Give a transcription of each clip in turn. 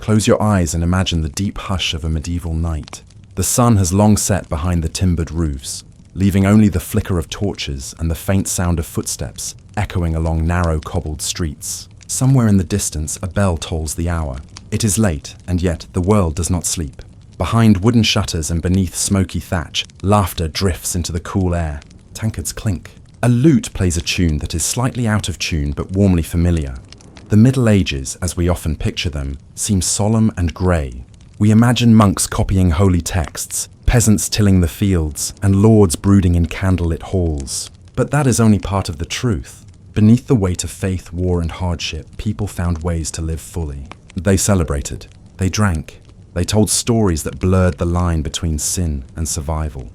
Close your eyes and imagine the deep hush of a medieval night. The sun has long set behind the timbered roofs, leaving only the flicker of torches and the faint sound of footsteps echoing along narrow cobbled streets. Somewhere in the distance, a bell tolls the hour. It is late, and yet the world does not sleep. Behind wooden shutters and beneath smoky thatch, laughter drifts into the cool air. Tankards clink. A lute plays a tune that is slightly out of tune but warmly familiar. The Middle Ages, as we often picture them, seem solemn and grey. We imagine monks copying holy texts, peasants tilling the fields, and lords brooding in candlelit halls. But that is only part of the truth. Beneath the weight of faith, war, and hardship, people found ways to live fully. They celebrated. They drank. They told stories that blurred the line between sin and survival.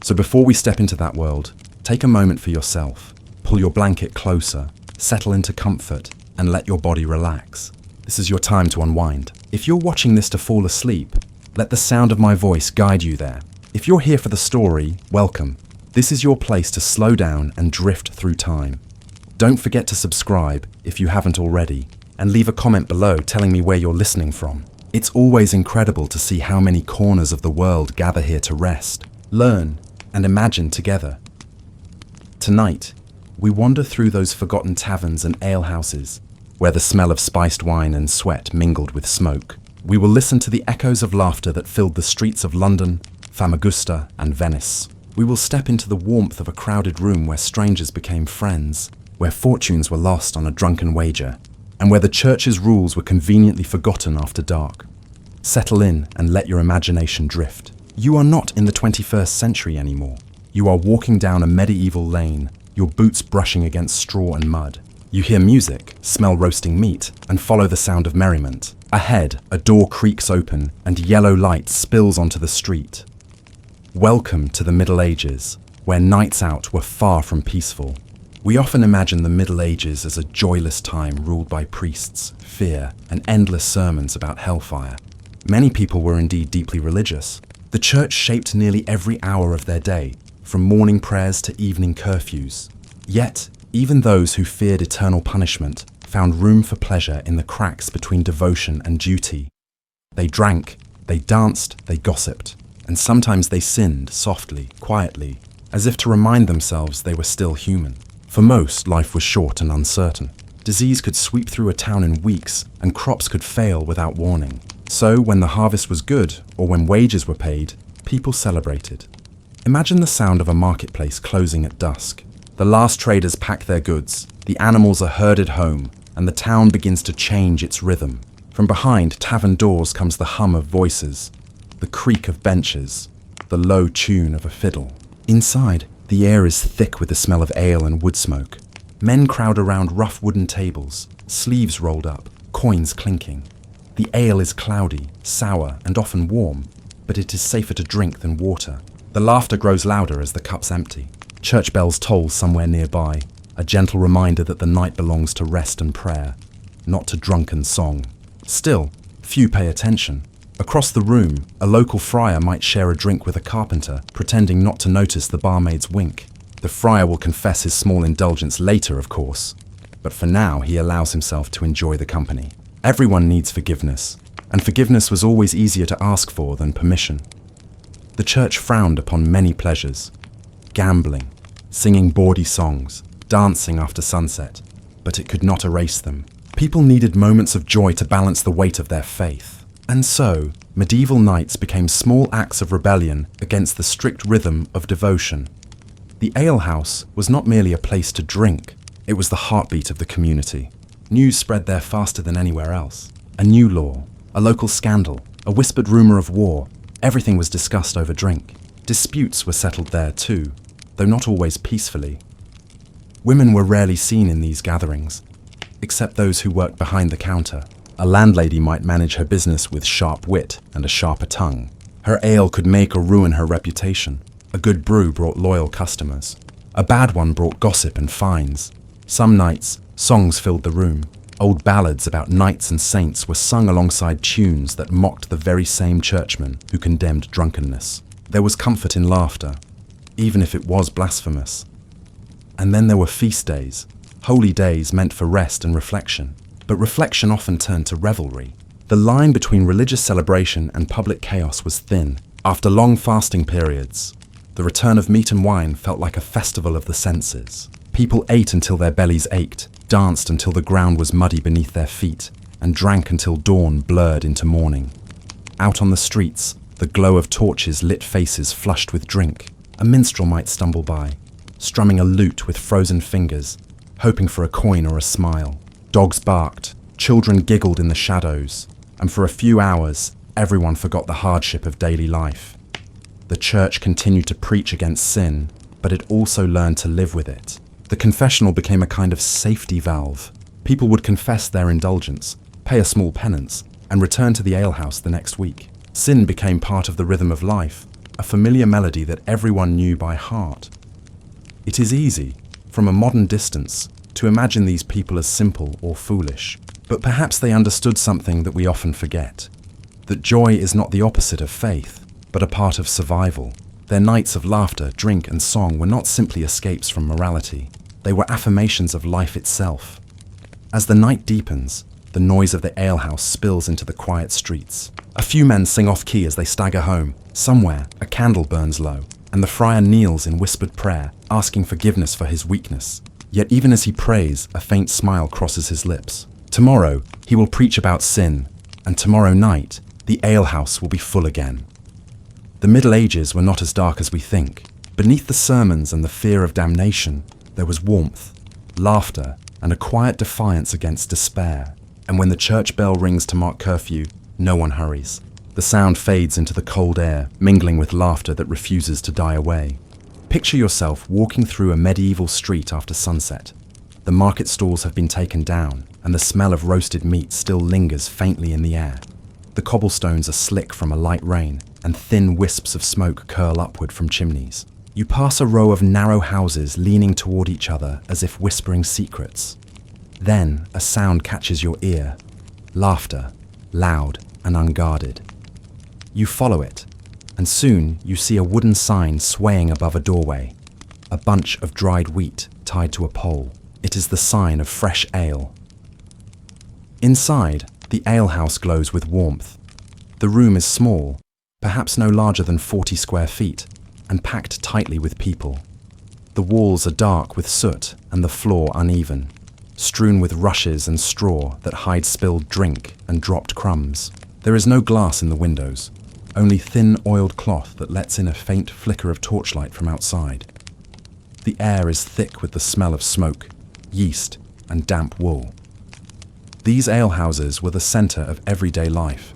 So before we step into that world, take a moment for yourself. Pull your blanket closer, settle into comfort, and let your body relax. This is your time to unwind. If you're watching this to fall asleep, let the sound of my voice guide you there. If you're here for the story, welcome. This is your place to slow down and drift through time. Don't forget to subscribe if you haven't already, and leave a comment below telling me where you're listening from. It's always incredible to see how many corners of the world gather here to rest, learn, and imagine together. Tonight, we wander through those forgotten taverns and alehouses, where the smell of spiced wine and sweat mingled with smoke. We will listen to the echoes of laughter that filled the streets of London, Famagusta and Venice. We will step into the warmth of a crowded room where strangers became friends, where fortunes were lost on a drunken wager, and where the church's rules were conveniently forgotten after dark. Settle in and let your imagination drift. You are not in the 21st century anymore. You are walking down a medieval lane, your boots brushing against straw and mud. You hear music, smell roasting meat, and follow the sound of merriment. Ahead, a door creaks open and yellow light spills onto the street. Welcome to the Middle Ages, where nights out were far from peaceful. We often imagine the Middle Ages as a joyless time ruled by priests, fear, and endless sermons about hellfire. Many people were indeed deeply religious. The church shaped nearly every hour of their day, from morning prayers to evening curfews. Yet, even those who feared eternal punishment found room for pleasure in the cracks between devotion and duty. They drank, they danced, they gossiped, and sometimes they sinned softly, quietly, as if to remind themselves they were still human. For most, life was short and uncertain. Disease could sweep through a town in weeks, and crops could fail without warning. So, when the harvest was good, or when wages were paid, people celebrated. Imagine the sound of a marketplace closing at dusk. The last traders pack their goods, the animals are herded home, and the town begins to change its rhythm. From behind tavern doors comes the hum of voices, the creak of benches, the low tune of a fiddle. Inside, the air is thick with the smell of ale and wood smoke. Men crowd around rough wooden tables, sleeves rolled up, coins clinking. The ale is cloudy, sour, and often warm, but it is safer to drink than water. The laughter grows louder as the cups empty. Church bells toll somewhere nearby, a gentle reminder that the night belongs to rest and prayer, not to drunken song. Still, few pay attention. Across the room, a local friar might share a drink with a carpenter, pretending not to notice the barmaid's wink. The friar will confess his small indulgence later, of course, but for now he allows himself to enjoy the company. Everyone needs forgiveness, and forgiveness was always easier to ask for than permission. The church frowned upon many pleasures: gambling, singing bawdy songs, dancing after sunset, but it could not erase them. People needed moments of joy to balance the weight of their faith. And so, medieval nights became small acts of rebellion against the strict rhythm of devotion. The alehouse was not merely a place to drink, it was the heartbeat of the community. News spread there faster than anywhere else. A new law, a local scandal, a whispered rumour of war, everything was discussed over drink. Disputes were settled there too, though not always peacefully. Women were rarely seen in these gatherings, except those who worked behind the counter. A landlady might manage her business with sharp wit and a sharper tongue. Her ale could make or ruin her reputation. A good brew brought loyal customers. A bad one brought gossip and fines. Some nights, songs filled the room. Old ballads about knights and saints were sung alongside tunes that mocked the very same churchmen who condemned drunkenness. There was comfort in laughter, even if it was blasphemous. And then there were feast days, holy days meant for rest and reflection. But reflection often turned to revelry. The line between religious celebration and public chaos was thin. After long fasting periods, the return of meat and wine felt like a festival of the senses. People ate until their bellies ached, danced until the ground was muddy beneath their feet, and drank until dawn blurred into morning. Out on the streets, the glow of torches lit faces flushed with drink. A minstrel might stumble by, strumming a lute with frozen fingers, hoping for a coin or a smile. Dogs barked, children giggled in the shadows, and for a few hours, everyone forgot the hardship of daily life. The church continued to preach against sin, but it also learned to live with it. The confessional became a kind of safety valve. People would confess their indulgence, pay a small penance, and return to the alehouse the next week. Sin became part of the rhythm of life, a familiar melody that everyone knew by heart. It is easy, from a modern distance, to imagine these people as simple or foolish, but perhaps they understood something that we often forget. That joy is not the opposite of faith, but a part of survival. Their nights of laughter, drink, and song were not simply escapes from morality. They were affirmations of life itself. As the night deepens, the noise of the alehouse spills into the quiet streets. A few men sing off-key as they stagger home. Somewhere, a candle burns low, and the friar kneels in whispered prayer, asking forgiveness for his weakness. Yet even as he prays, a faint smile crosses his lips. Tomorrow, he will preach about sin, and tomorrow night, the alehouse will be full again. The Middle Ages were not as dark as we think. Beneath the sermons and the fear of damnation, there was warmth, laughter, and a quiet defiance against despair. And when the church bell rings to mark curfew, no one hurries. The sound fades into the cold air, mingling with laughter that refuses to die away. Picture yourself walking through a medieval street after sunset. The market stalls have been taken down, and the smell of roasted meat still lingers faintly in the air. The cobblestones are slick from a light rain, and thin wisps of smoke curl upward from chimneys. You pass a row of narrow houses leaning toward each other as if whispering secrets. Then a sound catches your ear. Laughter, loud and unguarded. You follow it, and soon you see a wooden sign swaying above a doorway. A bunch of dried wheat tied to a pole. It is the sign of fresh ale. Inside, the alehouse glows with warmth. The room is small, perhaps no larger than 40 square feet, and packed tightly with people. The walls are dark with soot and the floor uneven, strewn with rushes and straw that hide spilled drink and dropped crumbs. There is no glass in the windows, only thin oiled cloth that lets in a faint flicker of torchlight from outside. The air is thick with the smell of smoke, yeast, and damp wool. These alehouses were the centre of everyday life.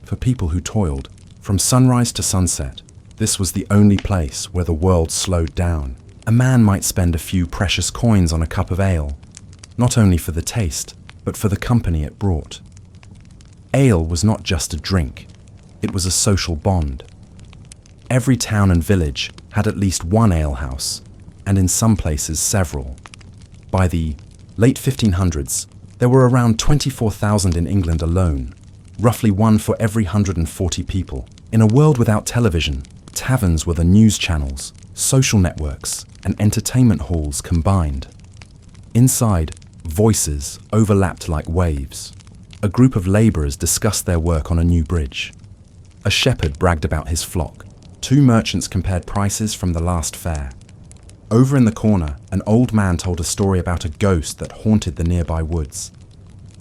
For people who toiled, from sunrise to sunset, this was the only place where the world slowed down. A man might spend a few precious coins on a cup of ale, not only for the taste, but for the company it brought. Ale was not just a drink, it was a social bond. Every town and village had at least one alehouse, and in some places several. By the late 1500s, there were around 24,000 in England alone, roughly one for every 140 people. In a world without television, taverns were the news channels, social networks, and entertainment halls combined. Inside, voices overlapped like waves. A group of labourers discussed their work on a new bridge. A shepherd bragged about his flock. Two merchants compared prices from the last fair. Over in the corner, an old man told a story about a ghost that haunted the nearby woods.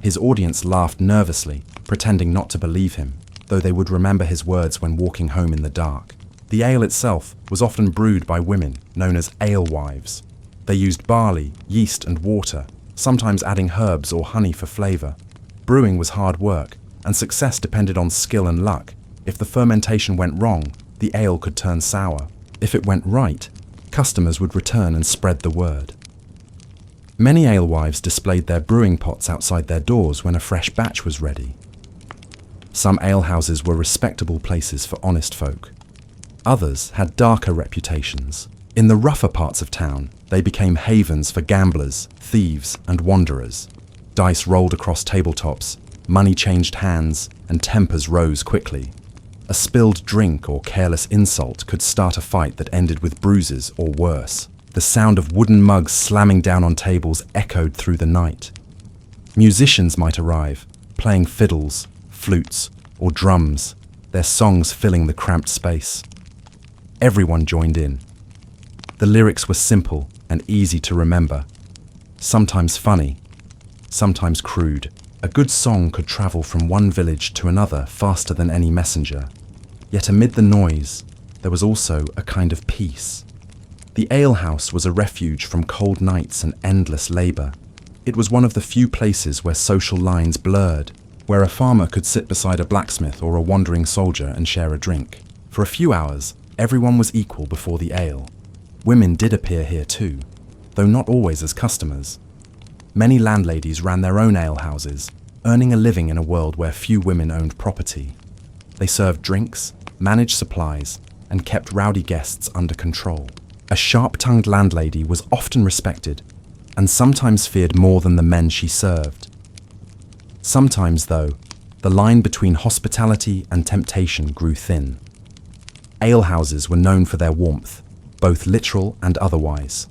His audience laughed nervously, pretending not to believe him, though they would remember his words when walking home in the dark. The ale itself was often brewed by women, known as alewives. They used barley, yeast, and water, sometimes adding herbs or honey for flavour. Brewing was hard work, and success depended on skill and luck. If the fermentation went wrong, the ale could turn sour. If it went right, customers would return and spread the word. Many alewives displayed their brewing pots outside their doors when a fresh batch was ready. Some alehouses were respectable places for honest folk. Others had darker reputations. In the rougher parts of town, they became havens for gamblers, thieves, and wanderers. Dice rolled across tabletops, money changed hands, and tempers rose quickly. A spilled drink or careless insult could start a fight that ended with bruises or worse. The sound of wooden mugs slamming down on tables echoed through the night. Musicians might arrive, playing fiddles, flutes, or drums, their songs filling the cramped space. Everyone joined in. The lyrics were simple and easy to remember, sometimes funny, sometimes crude. A good song could travel from one village to another faster than any messenger. Yet amid the noise, there was also a kind of peace. The alehouse was a refuge from cold nights and endless labour. It was one of the few places where social lines blurred, where a farmer could sit beside a blacksmith or a wandering soldier and share a drink. For a few hours, everyone was equal before the ale. Women did appear here too, though not always as customers. Many landladies ran their own alehouses, earning a living in a world where few women owned property. They served drinks, managed supplies, and kept rowdy guests under control. A sharp-tongued landlady was often respected, and sometimes feared more than the men she served. Sometimes, though, the line between hospitality and temptation grew thin. Alehouses were known for their warmth, both literal and otherwise.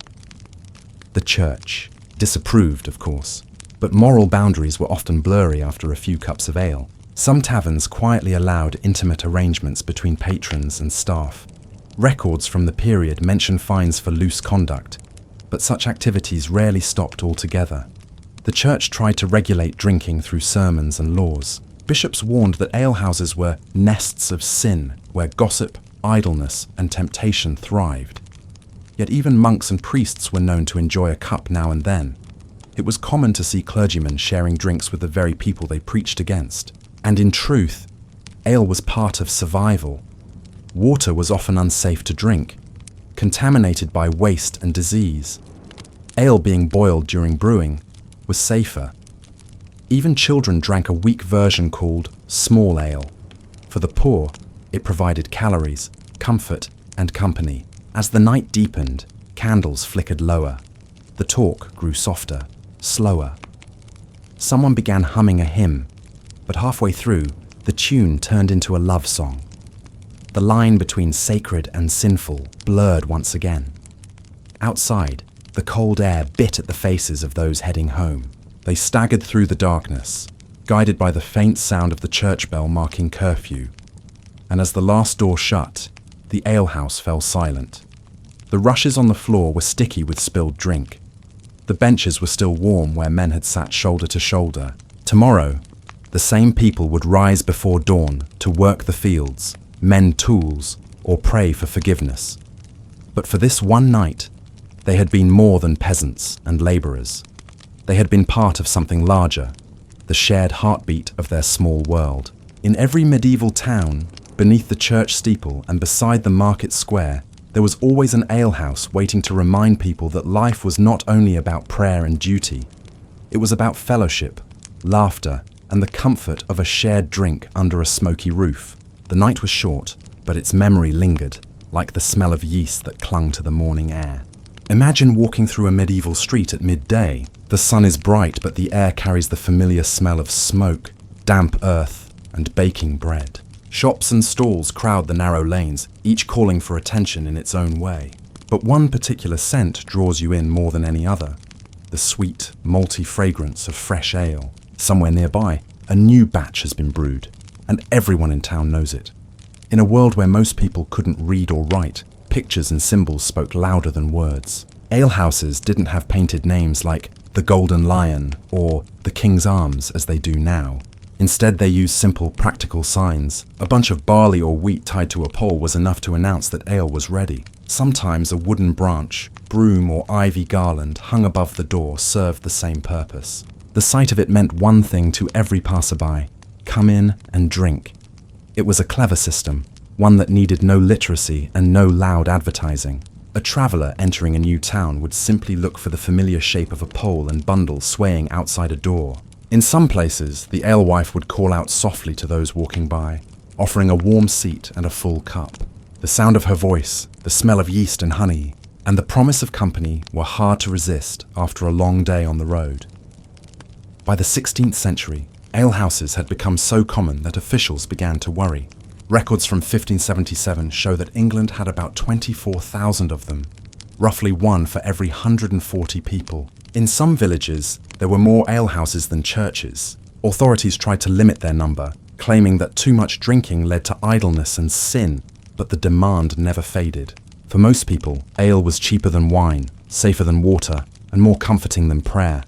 The church disapproved, of course, but moral boundaries were often blurry after a few cups of ale. Some taverns quietly allowed intimate arrangements between patrons and staff. Records from the period mention fines for loose conduct, but such activities rarely stopped altogether. The church tried to regulate drinking through sermons and laws. Bishops warned that alehouses were nests of sin, where gossip, idleness, and temptation thrived. Yet even monks and priests were known to enjoy a cup now and then. It was common to see clergymen sharing drinks with the very people they preached against. And in truth, ale was part of survival. Water was often unsafe to drink, contaminated by waste and disease. Ale being boiled during brewing was safer. Even children drank a weak version called small ale. For the poor, it provided calories, comfort, and company. As the night deepened, candles flickered lower. The talk grew softer, slower. Someone began humming a hymn, but halfway through, the tune turned into a love song. The line between sacred and sinful blurred once again. Outside, the cold air bit at the faces of those heading home. They staggered through the darkness, guided by the faint sound of the church bell marking curfew. And as the last door shut, the alehouse fell silent. The rushes on the floor were sticky with spilled drink. The benches were still warm where men had sat shoulder to shoulder. Tomorrow, the same people would rise before dawn to work the fields, mend tools, or pray for forgiveness. But for this one night, they had been more than peasants and labourers. They had been part of something larger, the shared heartbeat of their small world. In every medieval town, beneath the church steeple and beside the market square, there was always an alehouse waiting to remind people that life was not only about prayer and duty. It was about fellowship, laughter, and the comfort of a shared drink under a smoky roof. The night was short, but its memory lingered, like the smell of yeast that clung to the morning air. Imagine walking through a medieval street at midday. The sun is bright, but the air carries the familiar smell of smoke, damp earth, and baking bread. Shops and stalls crowd the narrow lanes, each calling for attention in its own way. But one particular scent draws you in more than any other: the sweet, malty fragrance of fresh ale. Somewhere nearby, a new batch has been brewed, and everyone in town knows it. In a world where most people couldn't read or write, pictures and symbols spoke louder than words. Alehouses didn't have painted names like the Golden Lion or the King's Arms as they do now. Instead, they used simple, practical signs. A bunch of barley or wheat tied to a pole was enough to announce that ale was ready. Sometimes a wooden branch, broom or ivy garland hung above the door served the same purpose. The sight of it meant one thing to every passerby: come in and drink. It was a clever system, one that needed no literacy and no loud advertising. A traveller entering a new town would simply look for the familiar shape of a pole and bundle swaying outside a door. In some places, the alewife would call out softly to those walking by, offering a warm seat and a full cup. The sound of her voice, the smell of yeast and honey, and the promise of company were hard to resist after a long day on the road. By the 16th century, alehouses had become so common that officials began to worry. Records from 1577 show that England had about 24,000 of them, roughly one for every 140 people. In some villages, there were more alehouses than churches. Authorities tried to limit their number, claiming that too much drinking led to idleness and sin, but the demand never faded. For most people, ale was cheaper than wine, safer than water, and more comforting than prayer.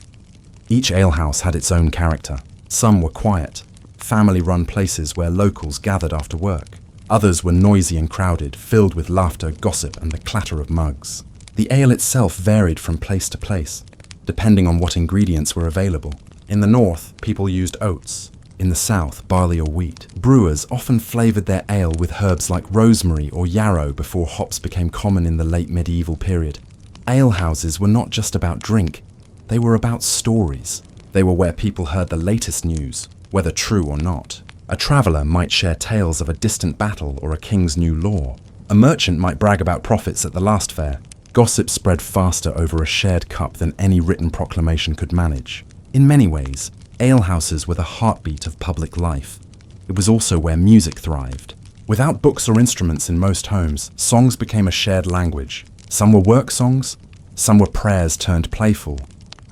Each alehouse had its own character. Some were quiet, family-run places where locals gathered after work. Others were noisy and crowded, filled with laughter, gossip, and the clatter of mugs. The ale itself varied from place to place, depending on what ingredients were available. In the north, people used oats. In the south, barley or wheat. Brewers often flavoured their ale with herbs like rosemary or yarrow before hops became common in the late medieval period. Alehouses were not just about drink, they were about stories. They were where people heard the latest news, whether true or not. A traveller might share tales of a distant battle or a king's new law. A merchant might brag about profits at the last fair. Gossip spread faster over a shared cup than any written proclamation could manage. In many ways, alehouses were the heartbeat of public life. It was also where music thrived. Without books or instruments in most homes, songs became a shared language. Some were work songs, some were prayers turned playful,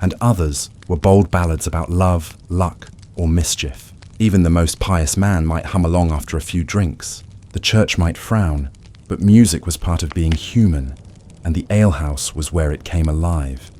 and others were bold ballads about love, luck, or mischief. Even the most pious man might hum along after a few drinks. The church might frown, but music was part of being human, and the alehouse was where it came alive.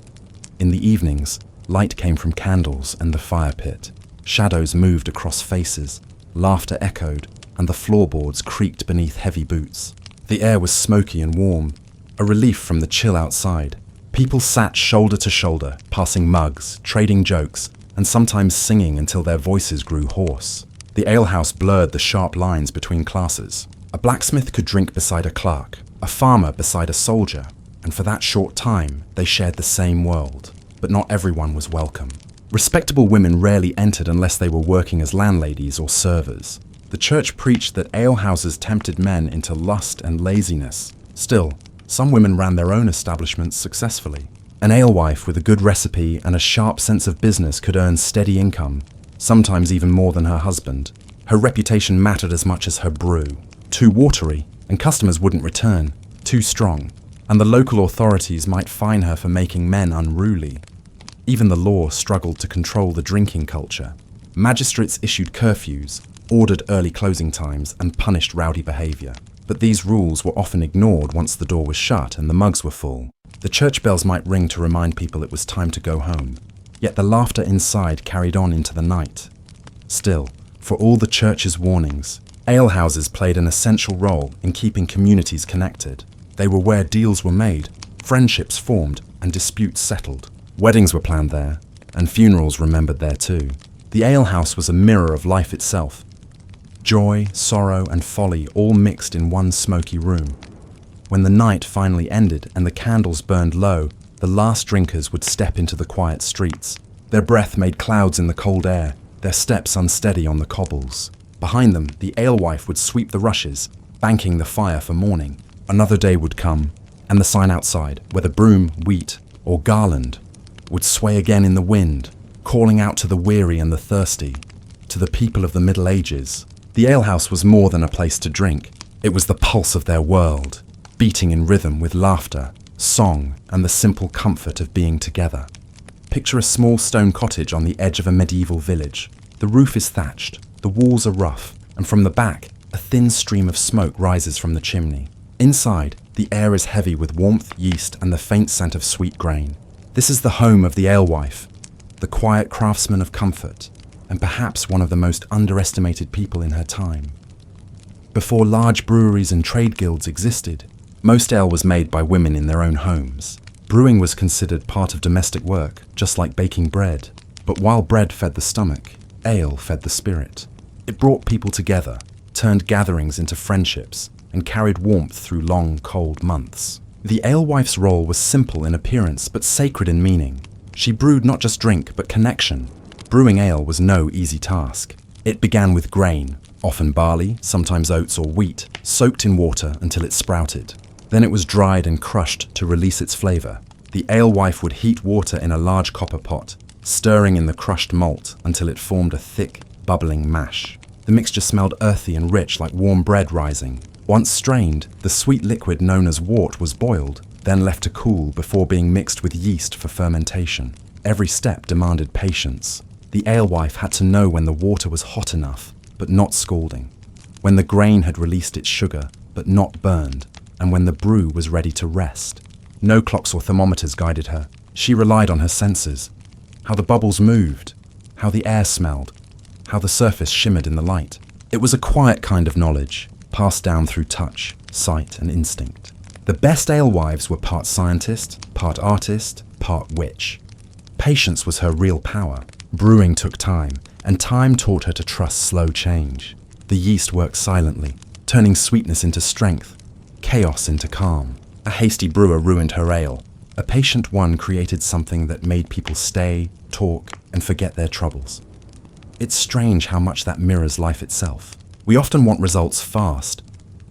In the evenings, light came from candles and the fire pit. Shadows moved across faces, laughter echoed, and the floorboards creaked beneath heavy boots. The air was smoky and warm, a relief from the chill outside. People sat shoulder to shoulder, passing mugs, trading jokes, and sometimes singing until their voices grew hoarse. The alehouse blurred the sharp lines between classes. A blacksmith could drink beside a clerk, a farmer beside a soldier, and for that short time, they shared the same world. But not everyone was welcome. Respectable women rarely entered unless they were working as landladies or servers. The church preached that alehouses tempted men into lust and laziness. Still, some women ran their own establishments successfully. An alewife with a good recipe and a sharp sense of business could earn steady income, sometimes even more than her husband. Her reputation mattered as much as her brew. Too watery, and customers wouldn't return. Too strong, and the local authorities might fine her for making men unruly. Even the law struggled to control the drinking culture. Magistrates issued curfews, ordered early closing times, and punished rowdy behaviour. But these rules were often ignored once the door was shut and the mugs were full. The church bells might ring to remind people it was time to go home. Yet the laughter inside carried on into the night. Still, for all the church's warnings, alehouses played an essential role in keeping communities connected. They were where deals were made, friendships formed, and disputes settled. Weddings were planned there, and funerals remembered there too. The alehouse was a mirror of life itself. Joy, sorrow, and folly all mixed in one smoky room. When the night finally ended and the candles burned low, the last drinkers would step into the quiet streets. Their breath made clouds in the cold air, their steps unsteady on the cobbles. Behind them, the alewife would sweep the rushes, banking the fire for morning. Another day would come, and the sign outside, whether broom, wheat, or garland, would sway again in the wind, calling out to the weary and the thirsty, to the people of the Middle Ages. The alehouse was more than a place to drink. It was the pulse of their world, beating in rhythm with laughter, song, and the simple comfort of being together. Picture a small stone cottage on the edge of a medieval village. The roof is thatched, the walls are rough, and from the back, a thin stream of smoke rises from the chimney. Inside, the air is heavy with warmth, yeast, and the faint scent of sweet grain. This is the home of the alewife, the quiet craftsman of comfort, and perhaps one of the most underestimated people in her time. Before large breweries and trade guilds existed, most ale was made by women in their own homes. Brewing was considered part of domestic work, just like baking bread. But while bread fed the stomach, ale fed the spirit. It brought people together, turned gatherings into friendships, and carried warmth through long, cold months. The alewife's role was simple in appearance, but sacred in meaning. She brewed not just drink, but connection. Brewing ale was no easy task. It began with grain, often barley, sometimes oats or wheat, soaked in water until it sprouted. Then it was dried and crushed to release its flavour. The alewife would heat water in a large copper pot, stirring in the crushed malt until it formed a thick, bubbling mash. The mixture smelled earthy and rich like warm bread rising. Once strained, the sweet liquid known as wort was boiled, then left to cool before being mixed with yeast for fermentation. Every step demanded patience. The alewife had to know when the water was hot enough, but not scalding, when the grain had released its sugar, but not burned, and when the brew was ready to rest. No clocks or thermometers guided her. She relied on her senses. How the bubbles moved, how the air smelled, how the surface shimmered in the light. It was a quiet kind of knowledge, passed down through touch, sight, and instinct. The best alewives were part scientist, part artist, part witch. Patience was her real power. Brewing took time, and time taught her to trust slow change. The yeast worked silently, turning sweetness into strength, chaos into calm. A hasty brewer ruined her ale. A patient one created something that made people stay, talk, and forget their troubles. It's strange how much that mirrors life itself. We often want results fast,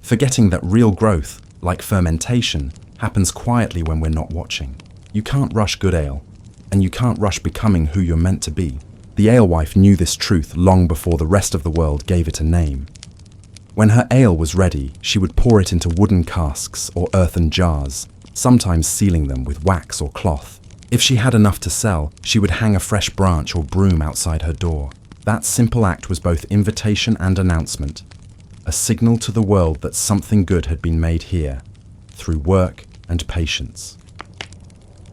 forgetting that real growth, like fermentation, happens quietly when we're not watching. You can't rush good ale, and you can't rush becoming who you're meant to be. The alewife knew this truth long before the rest of the world gave it a name. When her ale was ready, she would pour it into wooden casks or earthen jars, sometimes sealing them with wax or cloth. If she had enough to sell, she would hang a fresh branch or broom outside her door. That simple act was both invitation and announcement, a signal to the world that something good had been made here, through work and patience.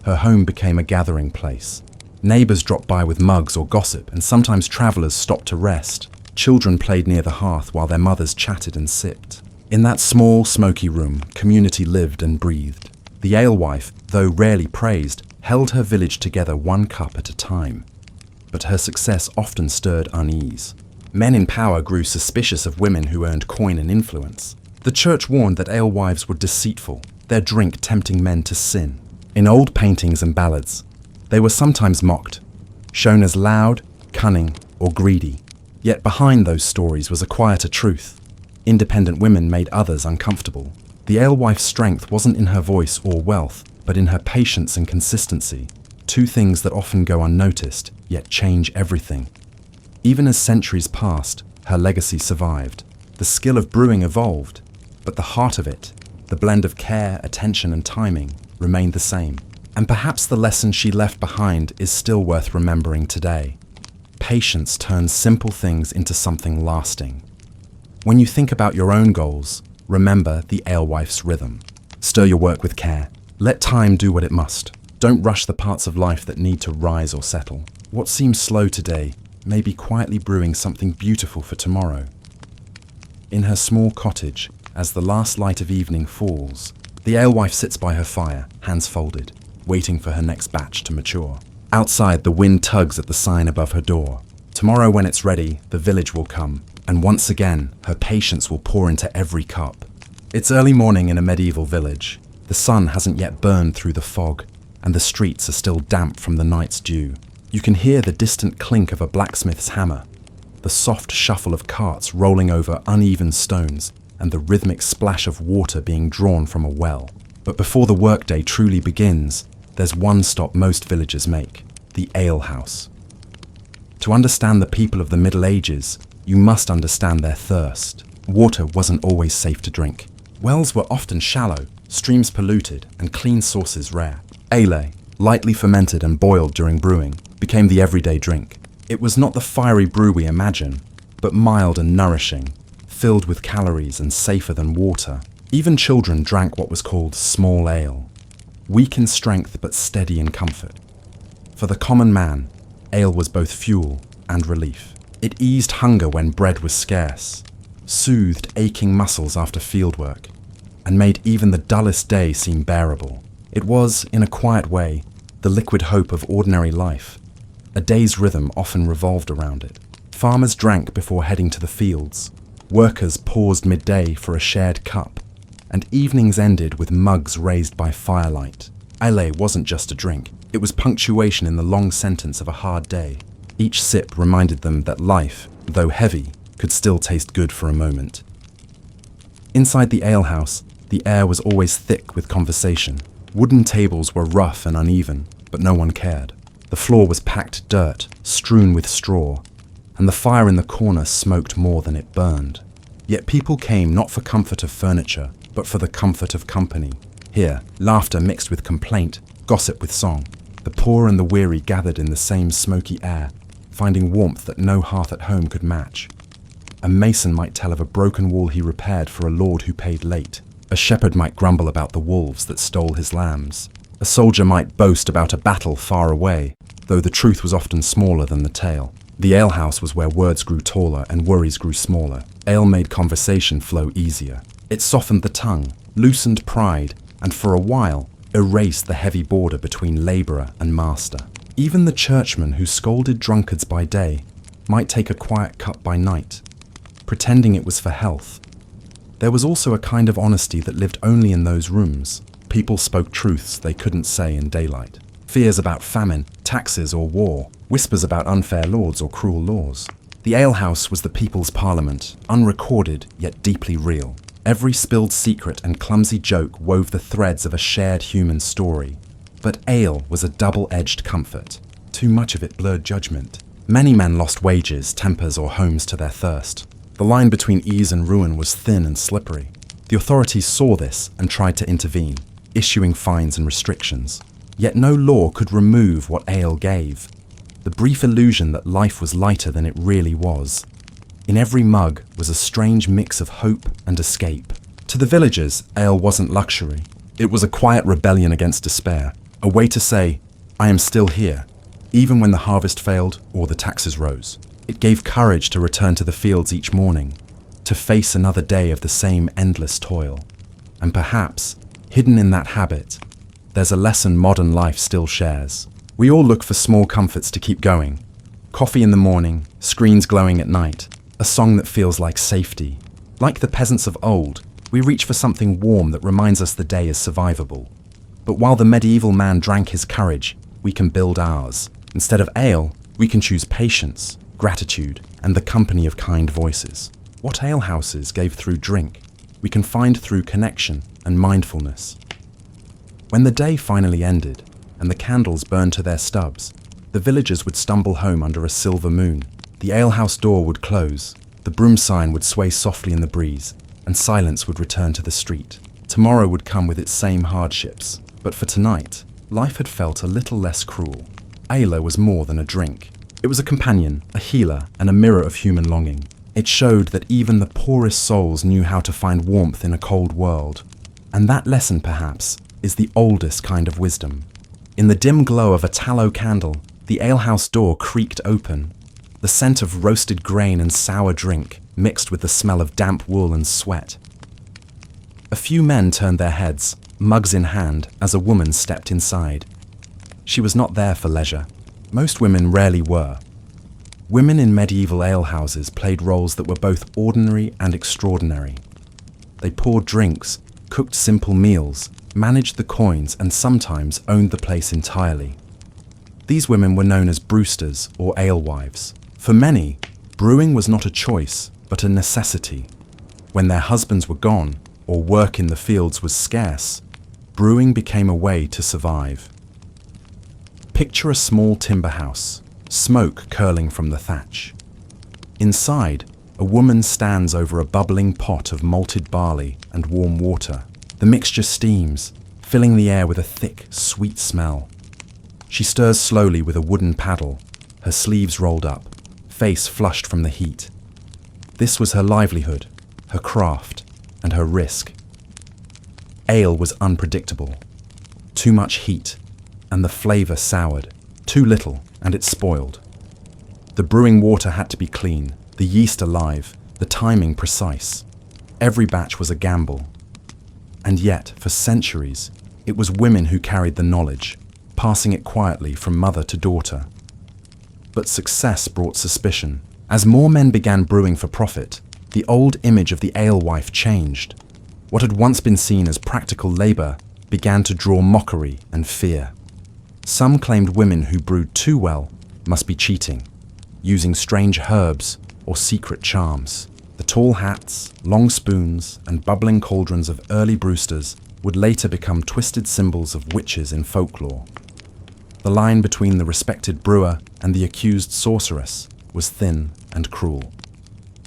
Her home became a gathering place. Neighbours dropped by with mugs or gossip, and sometimes travellers stopped to rest. Children played near the hearth while their mothers chatted and sipped. In that small, smoky room, community lived and breathed. The alewife, though rarely praised, held her village together one cup at a time. But her success often stirred unease. Men in power grew suspicious of women who earned coin and influence. The church warned that alewives were deceitful, their drink tempting men to sin. In old paintings and ballads, they were sometimes mocked, shown as loud, cunning, or greedy. Yet behind those stories was a quieter truth. Independent women made others uncomfortable. The alewife's strength wasn't in her voice or wealth, but in her patience and consistency, two things that often go unnoticed, yet change everything. Even as centuries passed, her legacy survived. The skill of brewing evolved, but the heart of it, the blend of care, attention, and timing, remained the same. And perhaps the lesson she left behind is still worth remembering today. Patience turns simple things into something lasting. When you think about your own goals, remember the alewife's rhythm. Stir your work with care. Let time do what it must. Don't rush the parts of life that need to rise or settle. What seems slow today may be quietly brewing something beautiful for tomorrow. In her small cottage, as the last light of evening falls, the alewife sits by her fire, hands folded, waiting for her next batch to mature. Outside, the wind tugs at the sign above her door. Tomorrow, when it's ready, the village will come, and once again, her patience will pour into every cup. It's early morning in a medieval village. The sun hasn't yet burned through the fog, and the streets are still damp from the night's dew. You can hear the distant clink of a blacksmith's hammer, the soft shuffle of carts rolling over uneven stones, and the rhythmic splash of water being drawn from a well. But before the workday truly begins, there's one stop most villagers make: the alehouse. To understand the people of the Middle Ages, you must understand their thirst. Water wasn't always safe to drink. Wells were often shallow, streams polluted, and clean sources rare. Ale, lightly fermented and boiled during brewing, became the everyday drink. It was not the fiery brew we imagine, but mild and nourishing, filled with calories and safer than water. Even children drank what was called small ale, weak in strength but steady in comfort. For the common man, ale was both fuel and relief. It eased hunger when bread was scarce, soothed aching muscles after fieldwork, and made even the dullest day seem bearable. It was, in a quiet way, the liquid hope of ordinary life. A day's rhythm often revolved around it. Farmers drank before heading to the fields. Workers paused midday for a shared cup, and evenings ended with mugs raised by firelight. Ale wasn't just a drink, it was punctuation in the long sentence of a hard day. Each sip reminded them that life, though heavy, could still taste good for a moment. Inside the alehouse, the air was always thick with conversation. Wooden tables were rough and uneven, but no one cared. The floor was packed dirt, strewn with straw, and the fire in the corner smoked more than it burned. Yet people came not for comfort of furniture, but for the comfort of company. Here, laughter mixed with complaint, gossip with song. The poor and the weary gathered in the same smoky air, finding warmth that no hearth at home could match. A mason might tell of a broken wall he repaired for a lord who paid late. A shepherd might grumble about the wolves that stole his lambs. A soldier might boast about a battle far away, though the truth was often smaller than the tale. The alehouse was where words grew taller and worries grew smaller. Ale made conversation flow easier. It softened the tongue, loosened pride, and for a while, erased the heavy border between labourer and master. Even the churchman who scolded drunkards by day might take a quiet cup by night, pretending it was for health. There was also a kind of honesty that lived only in those rooms. People spoke truths they couldn't say in daylight. Fears about famine, taxes or war, whispers about unfair lords or cruel laws. The alehouse was the people's parliament, unrecorded yet deeply real. Every spilled secret and clumsy joke wove the threads of a shared human story. But ale was a double-edged comfort. Too much of it blurred judgment. Many men lost wages, tempers or homes to their thirst. The line between ease and ruin was thin and slippery. The authorities saw this and tried to intervene, issuing fines and restrictions. Yet no law could remove what ale gave. The brief illusion that life was lighter than it really was. In every mug was a strange mix of hope and escape. To the villagers, ale wasn't luxury. It was a quiet rebellion against despair, a way to say, I am still here, even when the harvest failed or the taxes rose. It gave courage to return to the fields each morning, to face another day of the same endless toil. And perhaps, hidden in that habit, there's a lesson modern life still shares. We all look for small comforts to keep going. Coffee in the morning, screens glowing at night, a song that feels like safety. Like the peasants of old, we reach for something warm that reminds us the day is survivable. But while the medieval man drank his courage, we can build ours. Instead of ale, we can choose patience, gratitude, and the company of kind voices. What alehouses gave through drink, we can find through connection and mindfulness. When the day finally ended, and the candles burned to their stubs, the villagers would stumble home under a silver moon. The alehouse door would close, the broom sign would sway softly in the breeze, and silence would return to the street. Tomorrow would come with its same hardships, but for tonight, life had felt a little less cruel. Ale was more than a drink. It was a companion, a healer, and a mirror of human longing. It showed that even the poorest souls knew how to find warmth in a cold world. And that lesson, perhaps, is the oldest kind of wisdom. In the dim glow of a tallow candle, the alehouse door creaked open. The scent of roasted grain and sour drink mixed with the smell of damp wool and sweat. A few men turned their heads, mugs in hand, as a woman stepped inside. She was not there for leisure. Most women rarely were. Women in medieval alehouses played roles that were both ordinary and extraordinary. They poured drinks, cooked simple meals, managed the coins, and sometimes owned the place entirely. These women were known as brewsters or alewives. For many, brewing was not a choice, but a necessity. When their husbands were gone, or work in the fields was scarce, brewing became a way to survive. Picture a small timber house, smoke curling from the thatch. Inside, a woman stands over a bubbling pot of malted barley and warm water. The mixture steams, filling the air with a thick, sweet smell. She stirs slowly with a wooden paddle, her sleeves rolled up, face flushed from the heat. This was her livelihood, her craft, and her risk. Ale was unpredictable. Too much heat, and the flavour soured. Too little, and it spoiled. The brewing water had to be clean, the yeast alive, the timing precise. Every batch was a gamble. And yet, for centuries, it was women who carried the knowledge, passing it quietly from mother to daughter. But success brought suspicion. As more men began brewing for profit, the old image of the alewife changed. What had once been seen as practical labour began to draw mockery and fear. Some claimed women who brewed too well must be cheating, using strange herbs or secret charms. The tall hats, long spoons, and bubbling cauldrons of early brewsters would later become twisted symbols of witches in folklore. The line between the respected brewer and the accused sorceress was thin and cruel.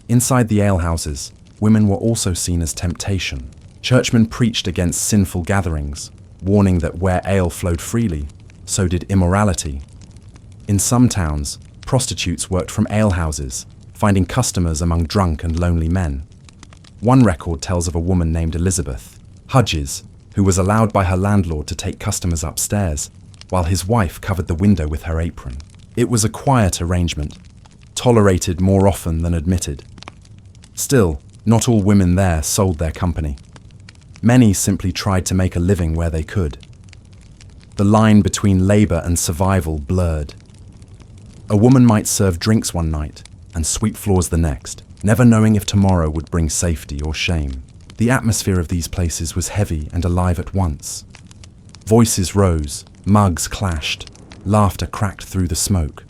Inside the alehouses, women were also seen as temptation. Churchmen preached against sinful gatherings, warning that where ale flowed freely, so did immorality. In some towns, prostitutes worked from alehouses, finding customers among drunk and lonely men. One record tells of a woman named Elizabeth Hudges, who was allowed by her landlord to take customers upstairs, while his wife covered the window with her apron. It was a quiet arrangement, tolerated more often than admitted. Still, not all women there sold their company. Many simply tried to make a living where they could. The line between labor and survival blurred. A woman might serve drinks one night and sweep floors the next, never knowing if tomorrow would bring safety or shame. The atmosphere of these places was heavy and alive at once. Voices rose, mugs clashed, laughter cracked through the smoke.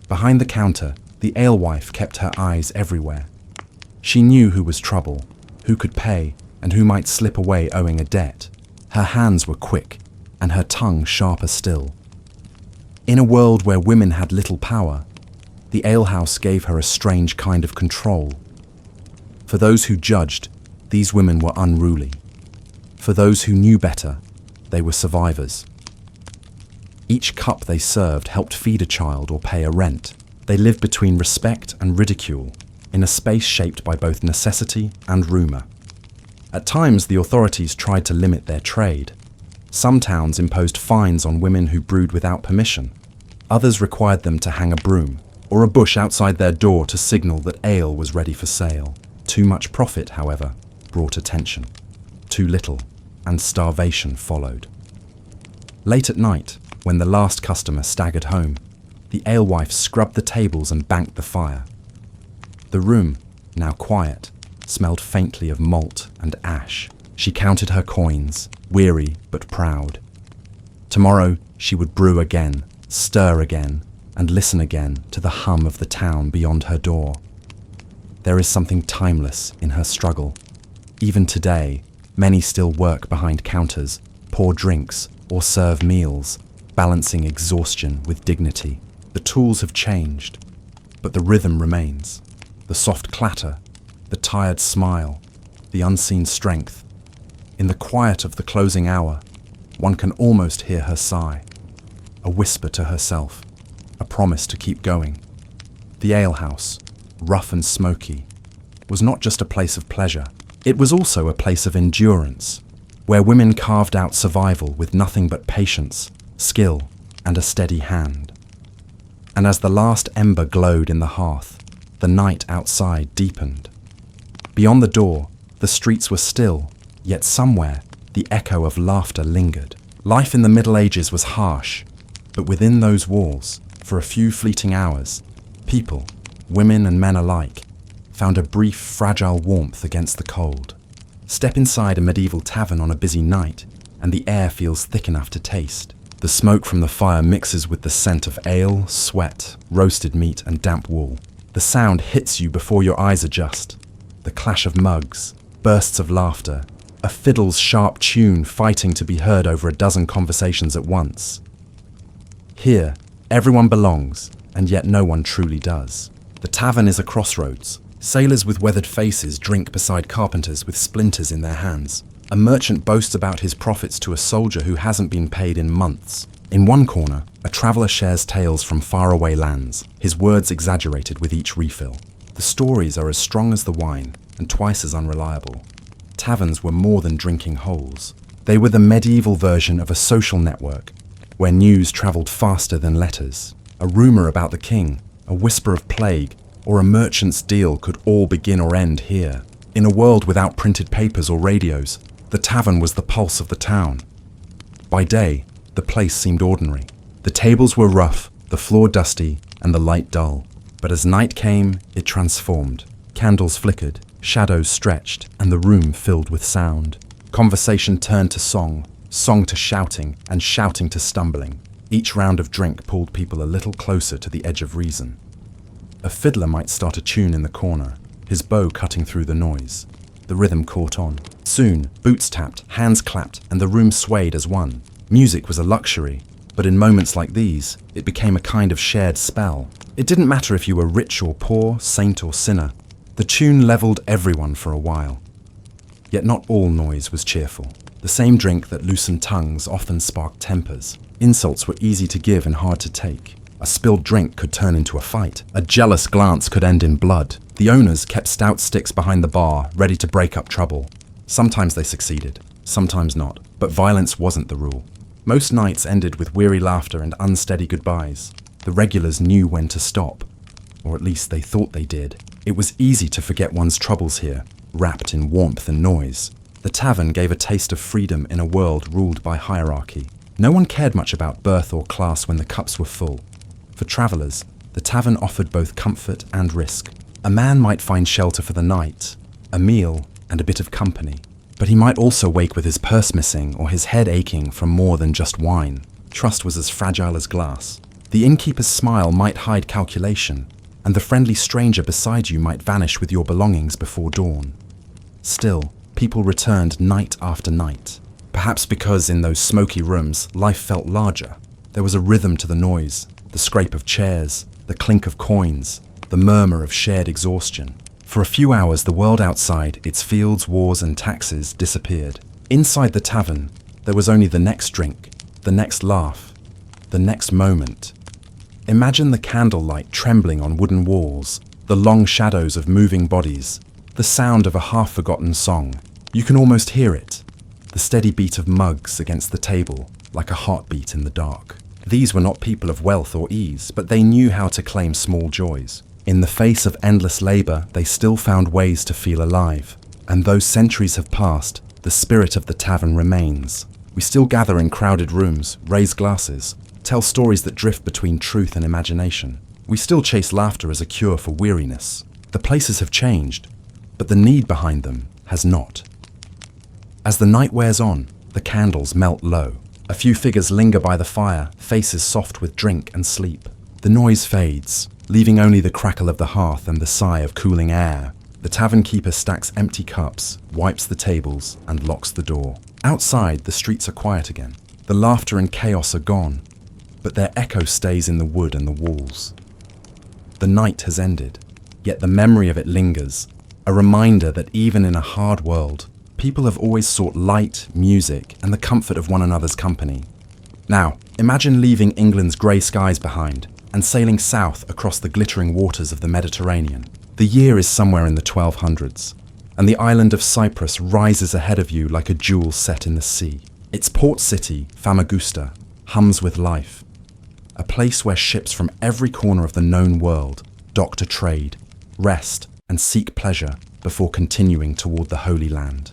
Behind the counter, the alewife kept her eyes everywhere. She knew who was trouble, who could pay, and who might slip away owing a debt. Her hands were quick, and her tongue sharper still. In a world where women had little power, the alehouse gave her a strange kind of control. For those who judged, these women were unruly. For those who knew better, they were survivors. Each cup they served helped feed a child or pay a rent. They lived between respect and ridicule, in a space shaped by both necessity and rumour. At times, the authorities tried to limit their trade. Some towns imposed fines on women who brewed without permission. Others required them to hang a broom or a bush outside their door to signal that ale was ready for sale. Too much profit, however, brought attention. Too little, and starvation followed. Late at night, when the last customer staggered home, the alewife scrubbed the tables and banked the fire. The room, now quiet, smelled faintly of malt and ash. She counted her coins, weary but proud. Tomorrow she would brew again, stir again, and listen again to the hum of the town beyond her door. There is something timeless in her struggle. Even today, many still work behind counters, pour drinks, or serve meals, balancing exhaustion with dignity. The tools have changed, but the rhythm remains. The soft clatter, the tired smile, the unseen strength. In the quiet of the closing hour, one can almost hear her sigh, a whisper to herself, a promise to keep going. The alehouse, rough and smoky, was not just a place of pleasure. It was also a place of endurance, where women carved out survival with nothing but patience, skill, and a steady hand. And as the last ember glowed in the hearth, the night outside deepened. Beyond the door, the streets were still, yet somewhere, the echo of laughter lingered. Life in the Middle Ages was harsh, but within those walls, for a few fleeting hours, people, women and men alike, found a brief, fragile warmth against the cold. Step inside a medieval tavern on a busy night, and the air feels thick enough to taste. The smoke from the fire mixes with the scent of ale, sweat, roasted meat, and damp wool. The sound hits you before your eyes adjust. The clash of mugs, bursts of laughter, a fiddle's sharp tune fighting to be heard over a dozen conversations at once. Here, everyone belongs, and yet no one truly does. The tavern is a crossroads. Sailors with weathered faces drink beside carpenters with splinters in their hands. A merchant boasts about his profits to a soldier who hasn't been paid in months. In one corner, a traveller shares tales from faraway lands, his words exaggerated with each refill. The stories are as strong as the wine, and twice as unreliable. Taverns were more than drinking holes. They were the medieval version of a social network, where news travelled faster than letters. A rumour about the king, a whisper of plague, or a merchant's deal could all begin or end here. In a world without printed papers or radios, the tavern was the pulse of the town. By day, the place seemed ordinary. The tables were rough, the floor dusty, and the light dull. But as night came, it transformed. Candles flickered, shadows stretched, and the room filled with sound. Conversation turned to song, song to shouting, and shouting to stumbling. Each round of drink pulled people a little closer to the edge of reason. A fiddler might start a tune in the corner, his bow cutting through the noise. The rhythm caught on. Soon, boots tapped, hands clapped, and the room swayed as one. Music was a luxury, but in moments like these, it became a kind of shared spell. It didn't matter if you were rich or poor, saint or sinner. The tune levelled everyone for a while. Yet not all noise was cheerful. The same drink that loosened tongues often sparked tempers. Insults were easy to give and hard to take. A spilled drink could turn into a fight. A jealous glance could end in blood. The owners kept stout sticks behind the bar, ready to break up trouble. Sometimes they succeeded, sometimes not, but violence wasn't the rule. Most nights ended with weary laughter and unsteady goodbyes. The regulars knew when to stop, or at least they thought they did. It was easy to forget one's troubles here, wrapped in warmth and noise. The tavern gave a taste of freedom in a world ruled by hierarchy. No one cared much about birth or class when the cups were full. For travellers, the tavern offered both comfort and risk. A man might find shelter for the night, a meal, and a bit of company. But he might also wake with his purse missing or his head aching from more than just wine. Trust was as fragile as glass. The innkeeper's smile might hide calculation, and the friendly stranger beside you might vanish with your belongings before dawn. Still, people returned night after night. Perhaps because in those smoky rooms, life felt larger. There was a rhythm to the noise, the scrape of chairs, the clink of coins, the murmur of shared exhaustion. For a few hours, the world outside, its fields, wars, and taxes disappeared. Inside the tavern, there was only the next drink, the next laugh, the next moment. Imagine the candlelight trembling on wooden walls, the long shadows of moving bodies, the sound of a half-forgotten song. You can almost hear it, the steady beat of mugs against the table, like a heartbeat in the dark. These were not people of wealth or ease, but they knew how to claim small joys. In the face of endless labor, they still found ways to feel alive. And though centuries have passed, the spirit of the tavern remains. We still gather in crowded rooms, raise glasses, tell stories that drift between truth and imagination. We still chase laughter as a cure for weariness. The places have changed, but the need behind them has not. As the night wears on, the candles melt low. A few figures linger by the fire, faces soft with drink and sleep. The noise fades, leaving only the crackle of the hearth and the sigh of cooling air. The tavern keeper stacks empty cups, wipes the tables, and locks the door. Outside, the streets are quiet again. The laughter and chaos are gone, but their echo stays in the wood and the walls. The night has ended, yet the memory of it lingers, a reminder that even in a hard world, people have always sought light, music, and the comfort of one another's company. Now, imagine leaving England's grey skies behind and sailing south across the glittering waters of the Mediterranean. The year is somewhere in the 1200s, and the island of Cyprus rises ahead of you like a jewel set in the sea. Its port city, Famagusta, hums with life, a place where ships from every corner of the known world dock to trade, rest, and seek pleasure before continuing toward the Holy Land.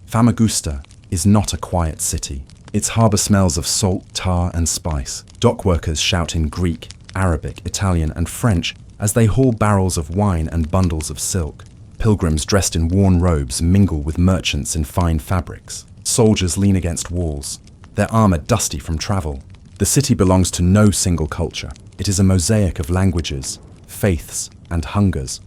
Famagusta is not a quiet city. Its harbour smells of salt, tar, and spice. Dock workers shout in Greek, Arabic, Italian, and French as they haul barrels of wine and bundles of silk. Pilgrims dressed in worn robes mingle with merchants in fine fabrics. Soldiers lean against walls, their armour dusty from travel. The city belongs to no single culture. It is a mosaic of languages, faiths, and hungers.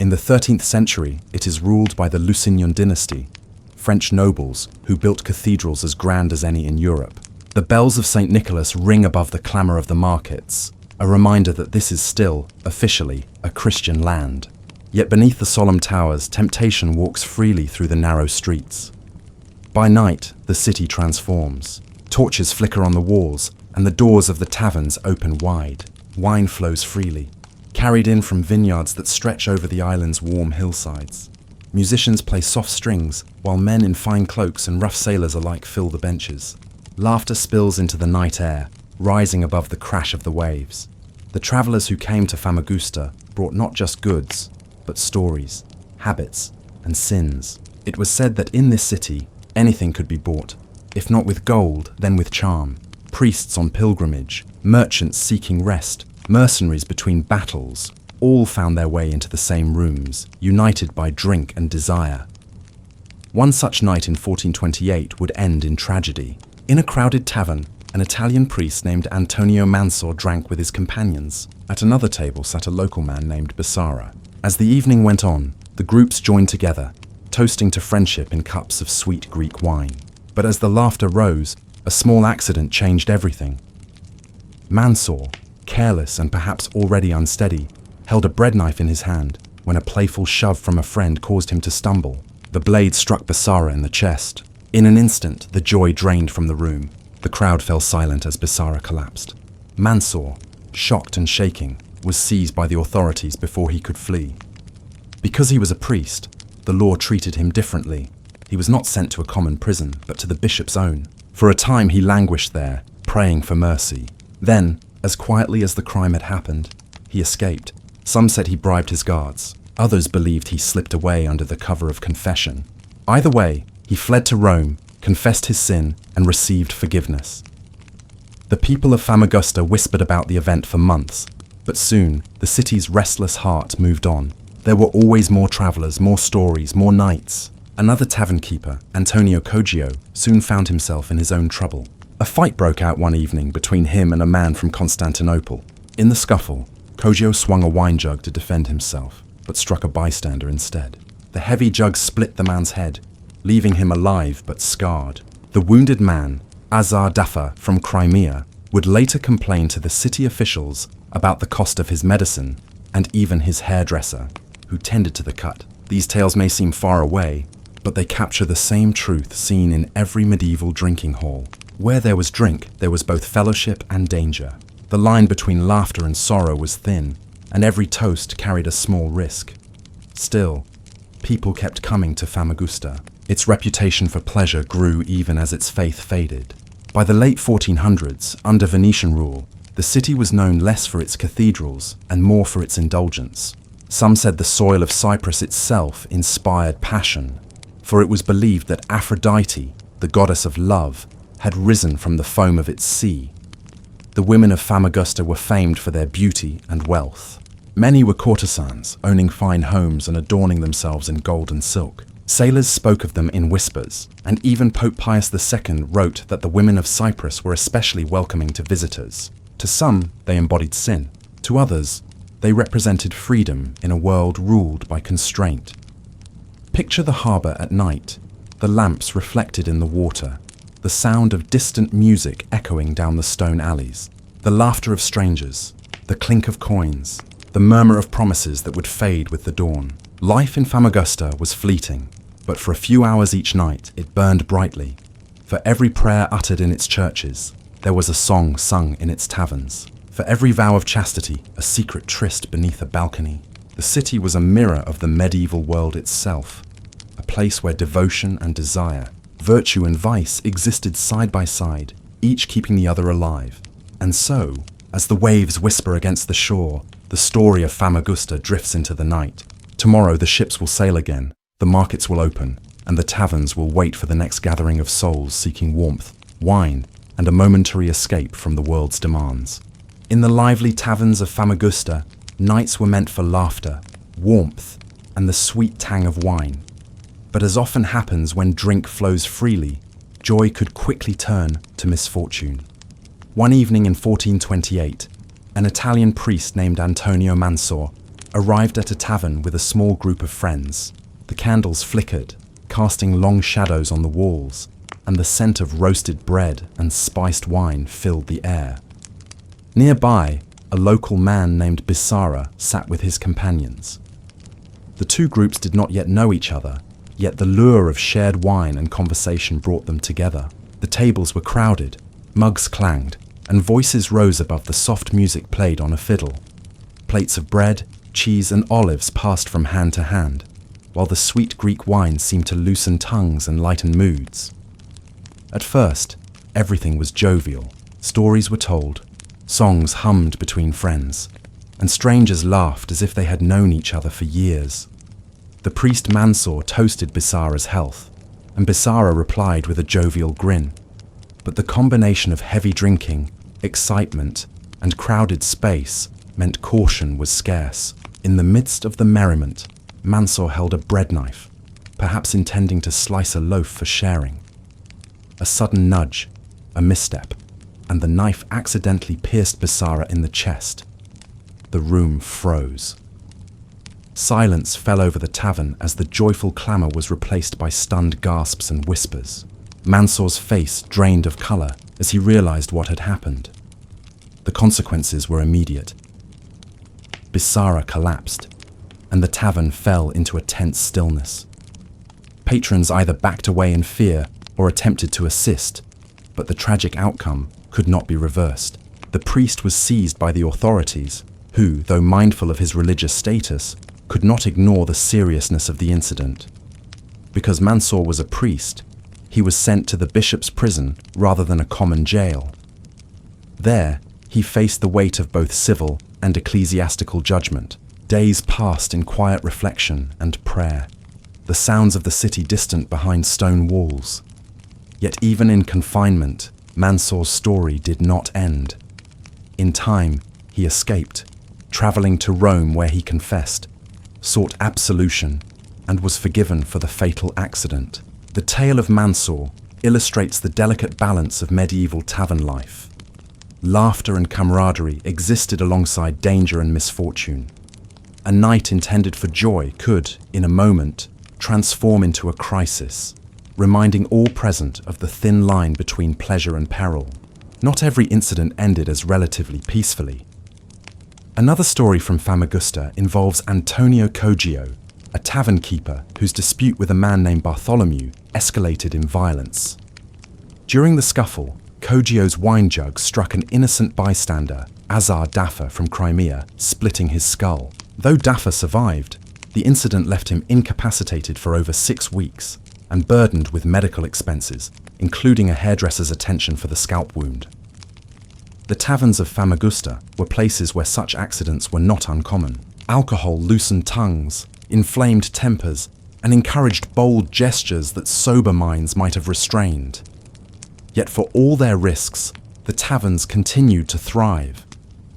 In the 13th century, it is ruled by the Lusignan dynasty, French nobles who built cathedrals as grand as any in Europe. The bells of St. Nicholas ring above the clamour of the markets, a reminder that this is still, officially, a Christian land. Yet beneath the solemn towers, temptation walks freely through the narrow streets. By night, the city transforms. Torches flicker on the walls, and the doors of the taverns open wide. Wine flows freely, carried in from vineyards that stretch over the island's warm hillsides. Musicians play soft strings, while men in fine cloaks and rough sailors alike fill the benches. Laughter spills into the night air, rising above the crash of the waves. The travellers who came to Famagusta brought not just goods, but stories, habits, and sins. It was said that in this city, anything could be bought, if not with gold, then with charm. Priests on pilgrimage, merchants seeking rest, mercenaries between battles, all found their way into the same rooms, united by drink and desire. One such night in 1428 would end in tragedy. In a crowded tavern, an Italian priest named Antonio Mansor drank with his companions. At another table sat a local man named Bissara. As the evening went on, the groups joined together, toasting to friendship in cups of sweet Greek wine. But as the laughter rose, a small accident changed everything. Mansor, careless and perhaps already unsteady, held a bread knife in his hand when a playful shove from a friend caused him to stumble. The blade struck Bissara in the chest. In an instant, the joy drained from the room. The crowd fell silent as Bissara collapsed. Mansour, shocked and shaking, was seized by the authorities before he could flee. Because he was a priest, the law treated him differently. He was not sent to a common prison, but to the bishop's own. For a time he languished there, praying for mercy. Then, as quietly as the crime had happened, he escaped. Some said he bribed his guards. Others believed he slipped away under the cover of confession. Either way, he fled to Rome, confessed his sin, and received forgiveness. The people of Famagusta whispered about the event for months, but soon the city's restless heart moved on. There were always more travelers, more stories, more nights. Another tavern keeper, Antonio Coggio, soon found himself in his own trouble. A fight broke out one evening between him and a man from Constantinople. In the scuffle, Coggio swung a wine jug to defend himself, but struck a bystander instead. The heavy jug split the man's head, leaving him alive but scarred. The wounded man, Azar Dafa from Crimea, would later complain to the city officials about the cost of his medicine and even his hairdresser, who tended to the cut. These tales may seem far away, but they capture the same truth seen in every medieval drinking hall. Where there was drink, there was both fellowship and danger. The line between laughter and sorrow was thin, and every toast carried a small risk. Still, people kept coming to Famagusta. Its reputation for pleasure grew even as its faith faded. By the late 1400s, under Venetian rule, the city was known less for its cathedrals and more for its indulgence. Some said the soil of Cyprus itself inspired passion, for it was believed that Aphrodite, the goddess of love, had risen from the foam of its sea. The women of Famagusta were famed for their beauty and wealth. Many were courtesans, owning fine homes and adorning themselves in gold and silk. Sailors spoke of them in whispers, and even Pope Pius II wrote that the women of Cyprus were especially welcoming to visitors. To some, they embodied sin. To others, they represented freedom in a world ruled by constraint. Picture the harbour at night, the lamps reflected in the water, the sound of distant music echoing down the stone alleys, the laughter of strangers, the clink of coins, the murmur of promises that would fade with the dawn. Life in Famagusta was fleeting, but for a few hours each night it burned brightly. For every prayer uttered in its churches, there was a song sung in its taverns. For every vow of chastity, a secret tryst beneath a balcony. The city was a mirror of the medieval world itself, a place where devotion and desire, virtue and vice existed side by side, each keeping the other alive. And so, as the waves whisper against the shore, the story of Famagusta drifts into the night. Tomorrow the ships will sail again, the markets will open, and the taverns will wait for the next gathering of souls seeking warmth, wine, and a momentary escape from the world's demands. In the lively taverns of Famagusta, nights were meant for laughter, warmth, and the sweet tang of wine. But as often happens when drink flows freely, joy could quickly turn to misfortune. One evening in 1428, an Italian priest named Antonio Mansour arrived at a tavern with a small group of friends. The candles flickered, casting long shadows on the walls, and the scent of roasted bread and spiced wine filled the air. Nearby, a local man named Bissara sat with his companions. The two groups did not yet know each other, yet the lure of shared wine and conversation brought them together. The tables were crowded, mugs clanged, and voices rose above the soft music played on a fiddle. Plates of bread, cheese, and olives passed from hand to hand, while the sweet Greek wine seemed to loosen tongues and lighten moods. At first, everything was jovial. Stories were told, songs hummed between friends, and strangers laughed as if they had known each other for years. The priest Mansour toasted Bissara's health, and Bissara replied with a jovial grin. But the combination of heavy drinking, excitement, and crowded space meant caution was scarce. In the midst of the merriment, Mansour held a bread knife, perhaps intending to slice a loaf for sharing. A sudden nudge, a misstep, and the knife accidentally pierced Bissara in the chest. The room froze. Silence fell over the tavern as the joyful clamour was replaced by stunned gasps and whispers. Mansour's face drained of colour as he realised what had happened. The consequences were immediate. Bissara collapsed, and the tavern fell into a tense stillness. Patrons either backed away in fear or attempted to assist, but the tragic outcome could not be reversed. The priest was seized by the authorities, who, though mindful of his religious status, could not ignore the seriousness of the incident. Because Mansour was a priest, he was sent to the bishop's prison rather than a common jail. There, he faced the weight of both civil and ecclesiastical judgment. Days passed in quiet reflection and prayer, the sounds of the city distant behind stone walls. Yet even in confinement, Mansour's story did not end. In time, he escaped, traveling to Rome where he confessed, sought absolution, and was forgiven for the fatal accident. The tale of Mansour illustrates the delicate balance of medieval tavern life. Laughter and camaraderie existed alongside danger and misfortune. A night intended for joy could, in a moment, transform into a crisis, reminding all present of the thin line between pleasure and peril. Not every incident ended as relatively peacefully. Another story from Famagusta involves Antonio Coggio, a tavern keeper whose dispute with a man named Bartholomew escalated in violence. During the scuffle, Coggio's wine jug struck an innocent bystander, Azar Daffa from Crimea, splitting his skull. Though Daffa survived, the incident left him incapacitated for over 6 weeks and burdened with medical expenses, including a hairdresser's attention for the scalp wound. The taverns of Famagusta were places where such accidents were not uncommon. Alcohol loosened tongues, inflamed tempers, and encouraged bold gestures that sober minds might have restrained. Yet for all their risks, the taverns continued to thrive.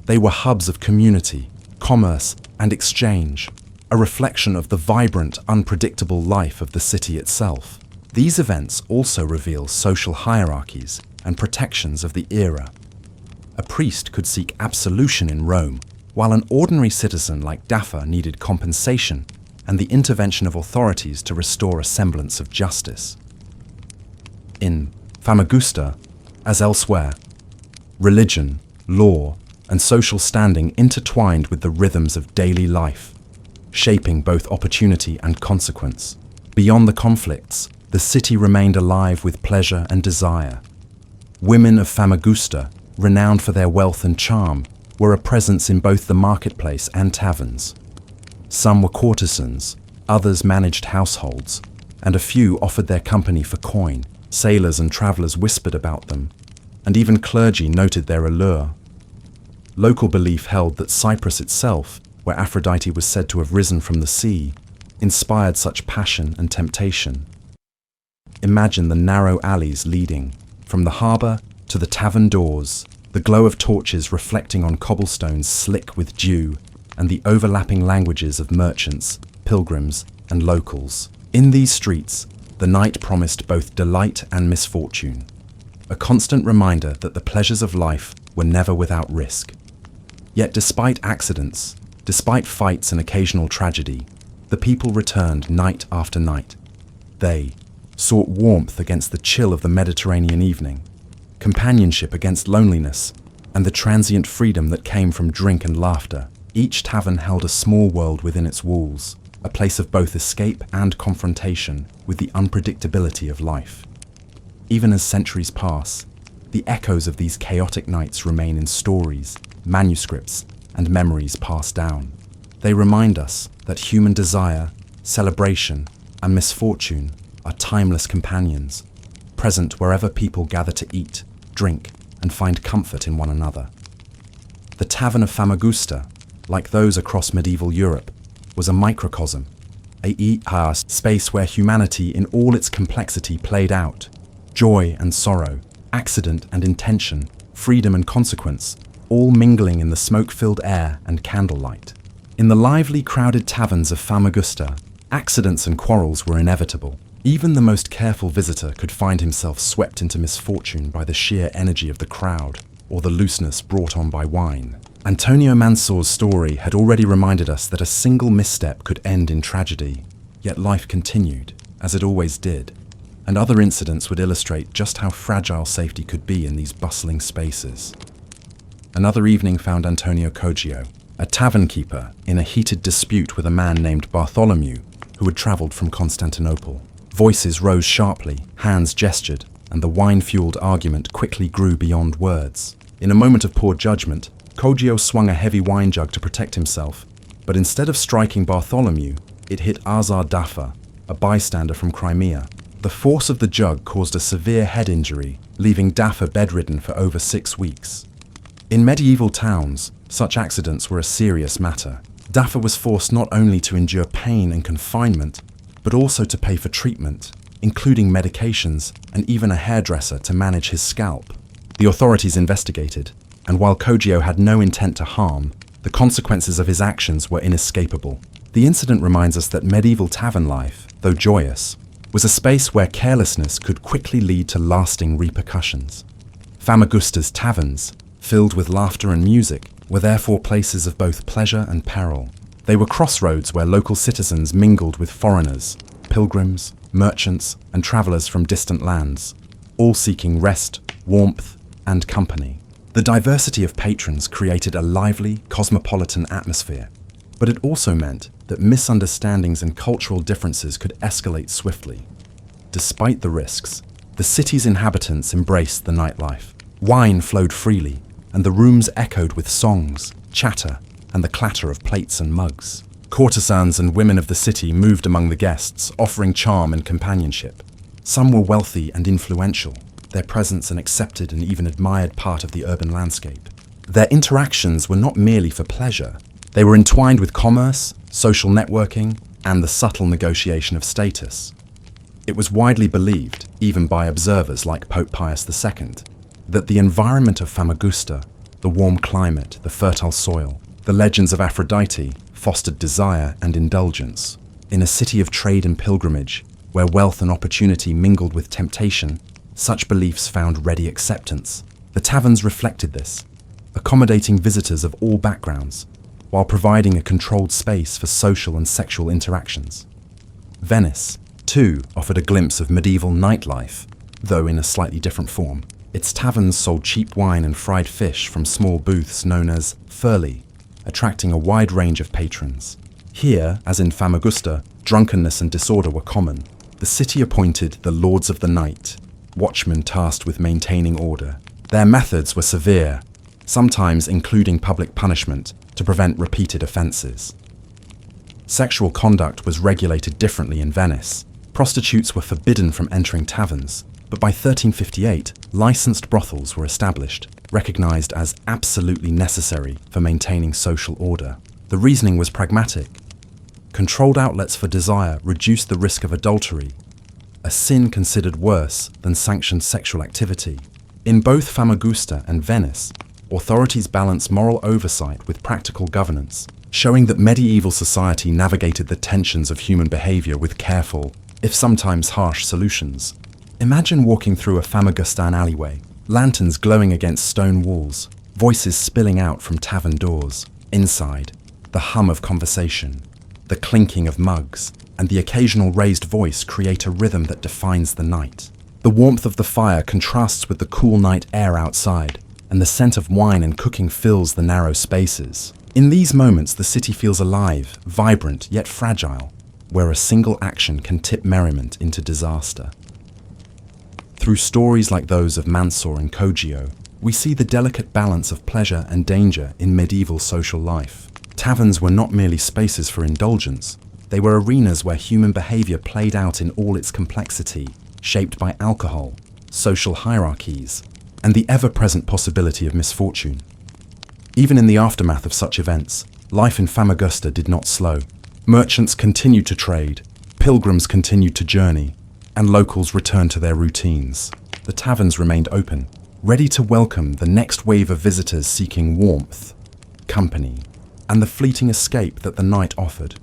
They were hubs of community, commerce, and exchange, a reflection of the vibrant, unpredictable life of the city itself. These events also reveal social hierarchies and protections of the era. A priest could seek absolution in Rome, while an ordinary citizen like Daffa needed compensation and the intervention of authorities to restore a semblance of justice. In Famagusta, as elsewhere, religion, law, and social standing intertwined with the rhythms of daily life, shaping both opportunity and consequence. Beyond the conflicts, the city remained alive with pleasure and desire. Women of Famagusta, renowned for their wealth and charm, were a presence in both the marketplace and taverns. Some were courtesans, others managed households, and a few offered their company for coin. Sailors and travellers whispered about them, and even clergy noted their allure. Local belief held that Cyprus itself, where Aphrodite was said to have risen from the sea, inspired such passion and temptation. Imagine the narrow alleys leading, from the harbour to the tavern doors, the glow of torches reflecting on cobblestones slick with dew, and the overlapping languages of merchants, pilgrims, and locals. In these streets, the night promised both delight and misfortune, a constant reminder that the pleasures of life were never without risk. Yet despite accidents, despite fights and occasional tragedy, the people returned night after night. They sought warmth against the chill of the Mediterranean evening, companionship against loneliness, and the transient freedom that came from drink and laughter. Each tavern held a small world within its walls, a place of both escape and confrontation with the unpredictability of life. Even as centuries pass, the echoes of these chaotic nights remain in stories, manuscripts, and memories passed down. They remind us that human desire, celebration, and misfortune are timeless companions, present wherever people gather to eat, drink, and find comfort in one another. The Tavern of Famagusta, like those across medieval Europe, was a microcosm, a space where humanity in all its complexity played out, joy and sorrow, accident and intention, freedom and consequence, all mingling in the smoke-filled air and candlelight. In the lively, crowded taverns of Famagusta, accidents and quarrels were inevitable. Even the most careful visitor could find himself swept into misfortune by the sheer energy of the crowd or the looseness brought on by wine. Antonio Mansour's story had already reminded us that a single misstep could end in tragedy, yet life continued, as it always did, and other incidents would illustrate just how fragile safety could be in these bustling spaces. Another evening found Antonio Coggio, a tavern keeper, in a heated dispute with a man named Bartholomew, who had travelled from Constantinople. Voices rose sharply, hands gestured, and the wine-fueled argument quickly grew beyond words. In a moment of poor judgment, Cogio swung a heavy wine jug to protect himself, but instead of striking Bartholomew, it hit Azar Dafa, a bystander from Crimea. The force of the jug caused a severe head injury, leaving Dafa bedridden for over 6 weeks. In medieval towns, such accidents were a serious matter. Dafa was forced not only to endure pain and confinement, but also to pay for treatment, including medications and even a hairdresser to manage his scalp. The authorities investigated, and while Cogio had no intent to harm, the consequences of his actions were inescapable. The incident reminds us that medieval tavern life, though joyous, was a space where carelessness could quickly lead to lasting repercussions. Famagusta's taverns, filled with laughter and music, were therefore places of both pleasure and peril. They were crossroads where local citizens mingled with foreigners, pilgrims, merchants, and travelers from distant lands, all seeking rest, warmth, and company. The diversity of patrons created a lively, cosmopolitan atmosphere, but it also meant that misunderstandings and cultural differences could escalate swiftly. Despite the risks, the city's inhabitants embraced the nightlife. Wine flowed freely, and the rooms echoed with songs, chatter, and the clatter of plates and mugs. Courtesans and women of the city moved among the guests, offering charm and companionship. Some were wealthy and influential, their presence an accepted and even admired part of the urban landscape. Their interactions were not merely for pleasure. They were entwined with commerce, social networking, and the subtle negotiation of status. It was widely believed, even by observers like Pope Pius II, that the environment of Famagusta, the warm climate, the fertile soil, the legends of Aphrodite, fostered desire and indulgence. In a city of trade and pilgrimage, where wealth and opportunity mingled with temptation, such beliefs found ready acceptance. The taverns reflected this, accommodating visitors of all backgrounds, while providing a controlled space for social and sexual interactions. Venice, too, offered a glimpse of medieval nightlife, though in a slightly different form. Its taverns sold cheap wine and fried fish from small booths known as furli, attracting a wide range of patrons. Here, as in Famagusta, drunkenness and disorder were common. The city appointed the Lords of the Night, watchmen tasked with maintaining order. Their methods were severe, sometimes including public punishment to prevent repeated offences. Sexual conduct was regulated differently in Venice. Prostitutes were forbidden from entering taverns, but by 1358, licensed brothels were established, recognized as absolutely necessary for maintaining social order. The reasoning was pragmatic. Controlled outlets for desire reduced the risk of adultery, a sin considered worse than sanctioned sexual activity. In both Famagusta and Venice, authorities balanced moral oversight with practical governance, showing that medieval society navigated the tensions of human behavior with careful, if sometimes harsh, solutions. Imagine walking through a Famagustan alleyway, lanterns glowing against stone walls, voices spilling out from tavern doors. Inside, the hum of conversation, the clinking of mugs, and the occasional raised voice create a rhythm that defines the night. The warmth of the fire contrasts with the cool night air outside, and the scent of wine and cooking fills the narrow spaces. In these moments, the city feels alive, vibrant, yet fragile, where a single action can tip merriment into disaster. Through stories like those of Mansour and Cogio, we see the delicate balance of pleasure and danger in medieval social life. Taverns were not merely spaces for indulgence, they were arenas where human behavior played out in all its complexity, shaped by alcohol, social hierarchies, and the ever-present possibility of misfortune. Even in the aftermath of such events, life in Famagusta did not slow. Merchants continued to trade, pilgrims continued to journey, and locals returned to their routines. The taverns remained open, ready to welcome the next wave of visitors seeking warmth, company, and the fleeting escape that the night offered.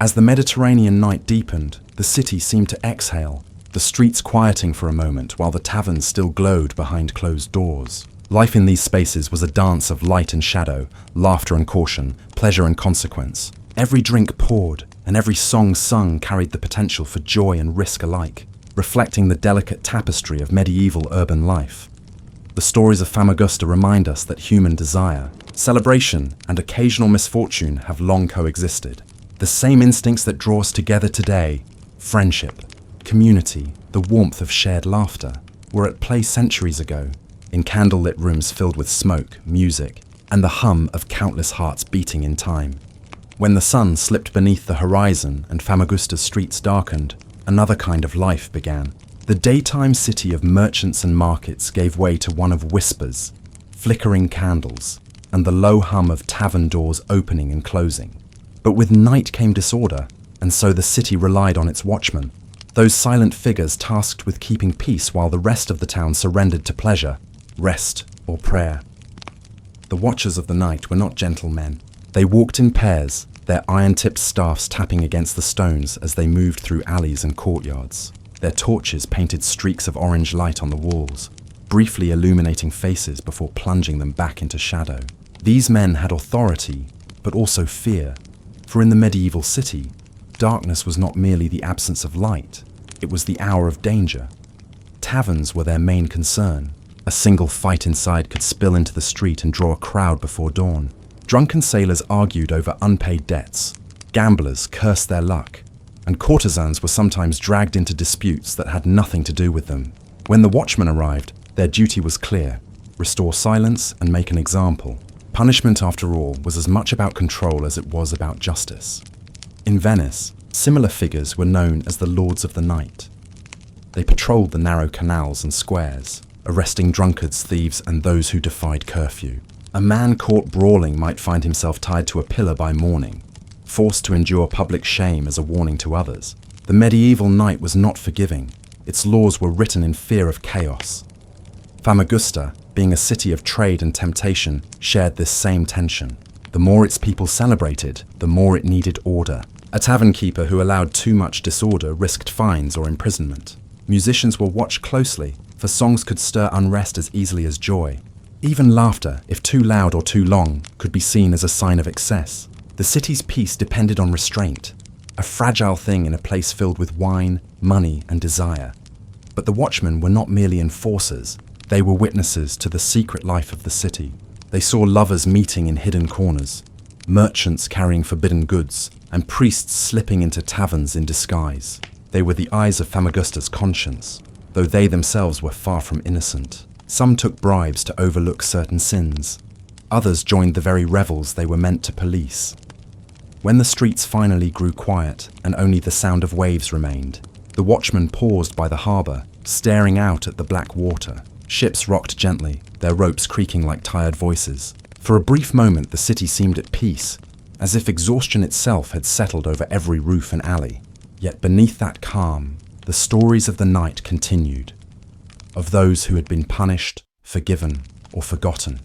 As the Mediterranean night deepened, the city seemed to exhale, the streets quieting for a moment while the taverns still glowed behind closed doors. Life in these spaces was a dance of light and shadow, laughter and caution, pleasure and consequence. Every drink poured and every song sung carried the potential for joy and risk alike, reflecting the delicate tapestry of medieval urban life. The stories of Famagusta remind us that human desire, celebration, and occasional misfortune have long coexisted. The same instincts that draw us together today, friendship, community, the warmth of shared laughter, were at play centuries ago. in candlelit rooms filled with smoke, music, and the hum of countless hearts beating in time. When the sun slipped beneath the horizon and Famagusta's streets darkened, another kind of life began. The daytime city of merchants and markets gave way to one of whispers, flickering candles, and the low hum of tavern doors opening and closing. But with night came disorder, and so the city relied on its watchmen, those silent figures tasked with keeping peace while the rest of the town surrendered to pleasure, rest, or prayer. The watchers of the night were not gentle men. They walked in pairs, their iron-tipped staffs tapping against the stones as they moved through alleys and courtyards. Their torches painted streaks of orange light on the walls, briefly illuminating faces before plunging them back into shadow. These men had authority, but also fear, for in the medieval city, darkness was not merely the absence of light, it was the hour of danger. Taverns were their main concern. A single fight inside could spill into the street and draw a crowd before dawn. Drunken sailors argued over unpaid debts, gamblers cursed their luck, and courtesans were sometimes dragged into disputes that had nothing to do with them. When the watchmen arrived, their duty was clear: restore silence and make an example. Punishment, after all, was as much about control as it was about justice. In Venice, similar figures were known as the Lords of the Night. They patrolled the narrow canals and squares, arresting drunkards, thieves, and those who defied curfew. A man caught brawling might find himself tied to a pillar by morning, forced to endure public shame as a warning to others. The medieval night was not forgiving. Its laws were written in fear of chaos. Famagusta, being a city of trade and temptation, shared this same tension. The more its people celebrated, the more it needed order. A tavern keeper who allowed too much disorder risked fines or imprisonment. Musicians were watched closely, for songs could stir unrest as easily as joy. Even laughter, if too loud or too long, could be seen as a sign of excess. The city's peace depended on restraint, a fragile thing in a place filled with wine, money, and desire. But the watchmen were not merely enforcers, they were witnesses to the secret life of the city. They saw lovers meeting in hidden corners, merchants carrying forbidden goods, and priests slipping into taverns in disguise. They were the eyes of Famagusta's conscience, though they themselves were far from innocent. Some took bribes to overlook certain sins. Others joined the very revels they were meant to police. When the streets finally grew quiet and only the sound of waves remained, the watchmen paused by the harbour, staring out at the black water. Ships rocked gently, their ropes creaking like tired voices. For a brief moment, the city seemed at peace, as if exhaustion itself had settled over every roof and alley. Yet beneath that calm, the stories of the night continued, of those who had been punished, forgiven, or forgotten.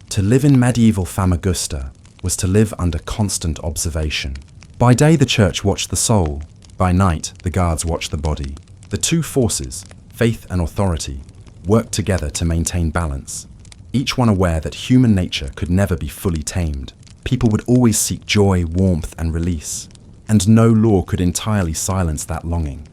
To live in medieval Famagusta was to live under constant observation. By day, the church watched the soul. By night, the guards watched the body. The two forces, faith and authority, worked together to maintain balance, each one aware that human nature could never be fully tamed. People would always seek joy, warmth, and release, and no law could entirely silence that longing.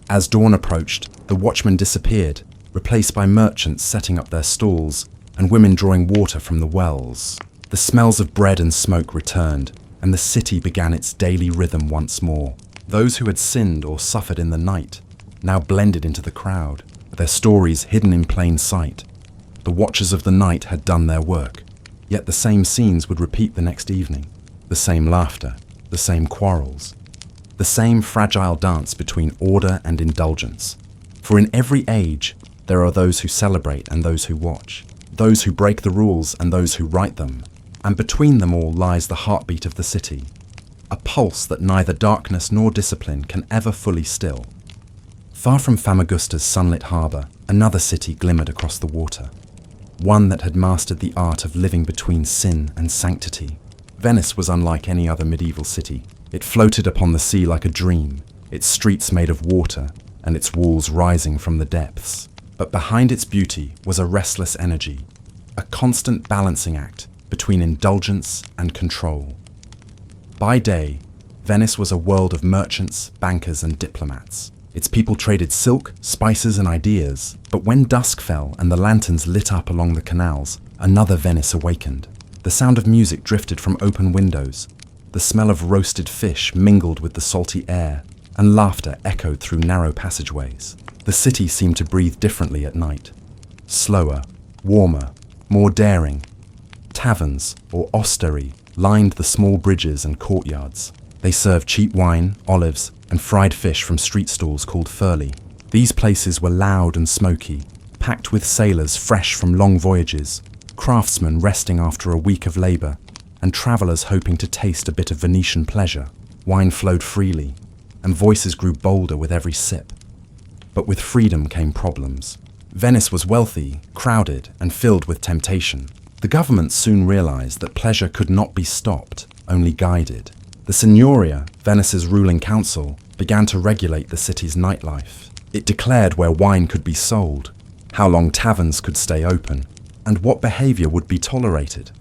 As dawn approached, the watchmen disappeared, replaced by merchants setting up their stalls and women drawing water from the wells. The smells of bread and smoke returned, and the city began its daily rhythm once more. Those who had sinned or suffered in the night now blended into the crowd, their stories hidden in plain sight. The watchers of the night had done their work, yet the same scenes would repeat the next evening. The same laughter, the same quarrels, the same fragile dance between order and indulgence. For in every age, there are those who celebrate and those who watch, those who break the rules and those who right them. And between them all lies the heartbeat of the city, a pulse that neither darkness nor discipline can ever fully still. Far from Famagusta's sunlit harbour, another city glimmered across the water, one that had mastered the art of living between sin and sanctity. Venice was unlike any other medieval city. It floated upon the sea like a dream, its streets made of water and its walls rising from the depths. But behind its beauty was a restless energy, a constant balancing act between indulgence and control. By day, Venice was a world of merchants, bankers, and diplomats. Its people traded silk, spices, and ideas. But when dusk fell and the lanterns lit up along the canals, another Venice awakened. The sound of music drifted from open windows. The smell of roasted fish mingled with the salty air, and laughter echoed through narrow passageways. The city seemed to breathe differently at night. slower, warmer, more daring. Taverns, or osterie, lined the small bridges and courtyards. They served cheap wine, olives, and fried fish from street stalls called furli. These places were loud and smoky, packed with sailors fresh from long voyages, craftsmen resting after a week of labour, and travellers hoping to taste a bit of Venetian pleasure. Wine flowed freely, and voices grew bolder with every sip. But with freedom came problems. Venice was wealthy, crowded, and filled with temptation. The government soon realised that pleasure could not be stopped, only guided. The Signoria, Venice's ruling council, began to regulate the city's nightlife. It declared where wine could be sold, how long taverns could stay open, and what behaviour would be tolerated.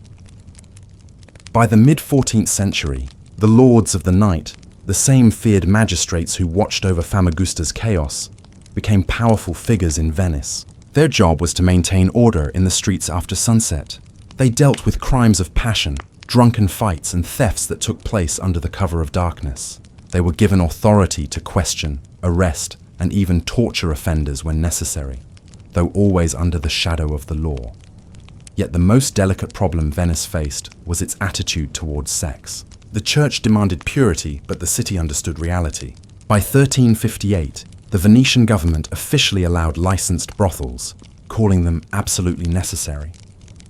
By the mid-14th century, the lords of the night, the same feared magistrates who watched over Famagusta's chaos, became powerful figures in Venice. Their job was to maintain order in the streets after sunset. They dealt with crimes of passion, drunken fights, and thefts that took place under the cover of darkness. They were given authority to question, arrest, and even torture offenders when necessary, though always under the shadow of the law. Yet the most delicate problem Venice faced was its attitude towards sex. The church demanded purity, but the city understood reality. By 1358, the Venetian government officially allowed licensed brothels, calling them absolutely necessary.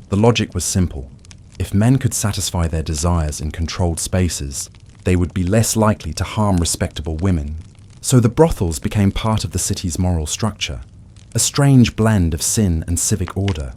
The logic was simple. If men could satisfy their desires in controlled spaces, they would be less likely to harm respectable women. So the brothels became part of the city's moral structure, a strange blend of sin and civic order.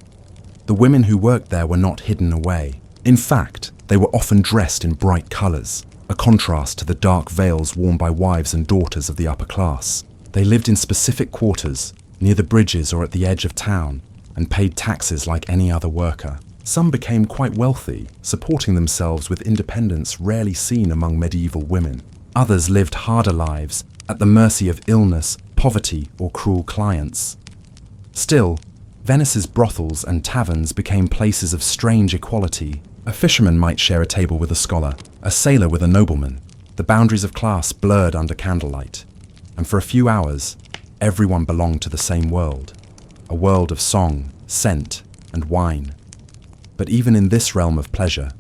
The women who worked there were not hidden away. In fact, they were often dressed in bright colours, a contrast to the dark veils worn by wives and daughters of the upper class. They lived in specific quarters, near the bridges or at the edge of town, and paid taxes like any other worker. Some became quite wealthy, supporting themselves with independence rarely seen among medieval women. Others lived harder lives, at the mercy of illness, poverty, or cruel clients. Still, Venice's brothels and taverns became places of strange equality. A fisherman might share a table with a scholar, a sailor with a nobleman. The boundaries of class blurred under candlelight. And for a few hours, everyone belonged to the same world, a world of song, scent, and wine. But even in this realm of pleasure,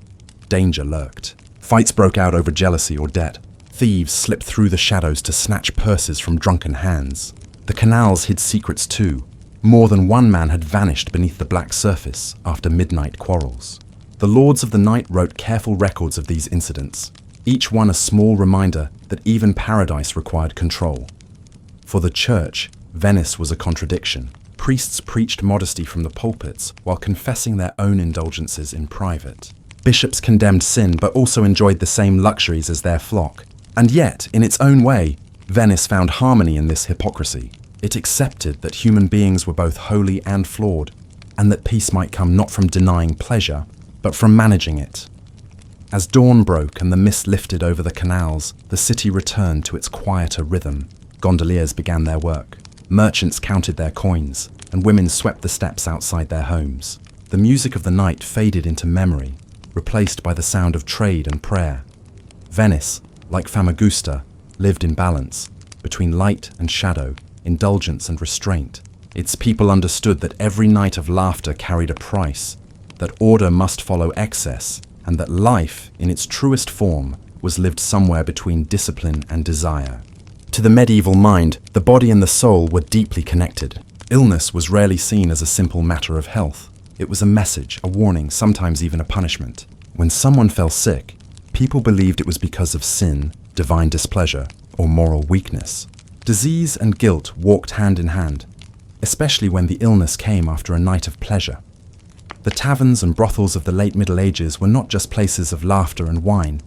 danger lurked. Fights broke out over jealousy or debt. Thieves slipped through the shadows to snatch purses from drunken hands. The canals hid secrets too. More than one man had vanished beneath the black surface after midnight quarrels. The lords of the night wrote careful records of these incidents, each one a small reminder that even paradise required control. For the church, Venice was a contradiction. Priests preached modesty from the pulpits while confessing their own indulgences in private. Bishops condemned sin but also enjoyed the same luxuries as their flock. And yet, in its own way, Venice found harmony in this hypocrisy. It accepted that human beings were both holy and flawed, and that peace might come not from denying pleasure, but from managing it. As dawn broke and the mist lifted over the canals, the city returned to its quieter rhythm. Gondoliers began their work. Merchants counted their coins, and women swept the steps outside their homes. The music of the night faded into memory, replaced by the sound of trade and prayer. Venice, like Famagusta, lived in balance, between light and shadow, indulgence and restraint. Its people understood that every night of laughter carried a price, that order must follow excess, and that life, in its truest form, was lived somewhere between discipline and desire. To the medieval mind, the body and the soul were deeply connected. Illness was rarely seen as a simple matter of health. It was a message, a warning, sometimes even a punishment. When someone fell sick, people believed it was because of sin, divine displeasure, or moral weakness. Disease and guilt walked hand in hand, especially when the illness came after a night of pleasure. The taverns and brothels of the late Middle Ages were not just places of laughter and wine,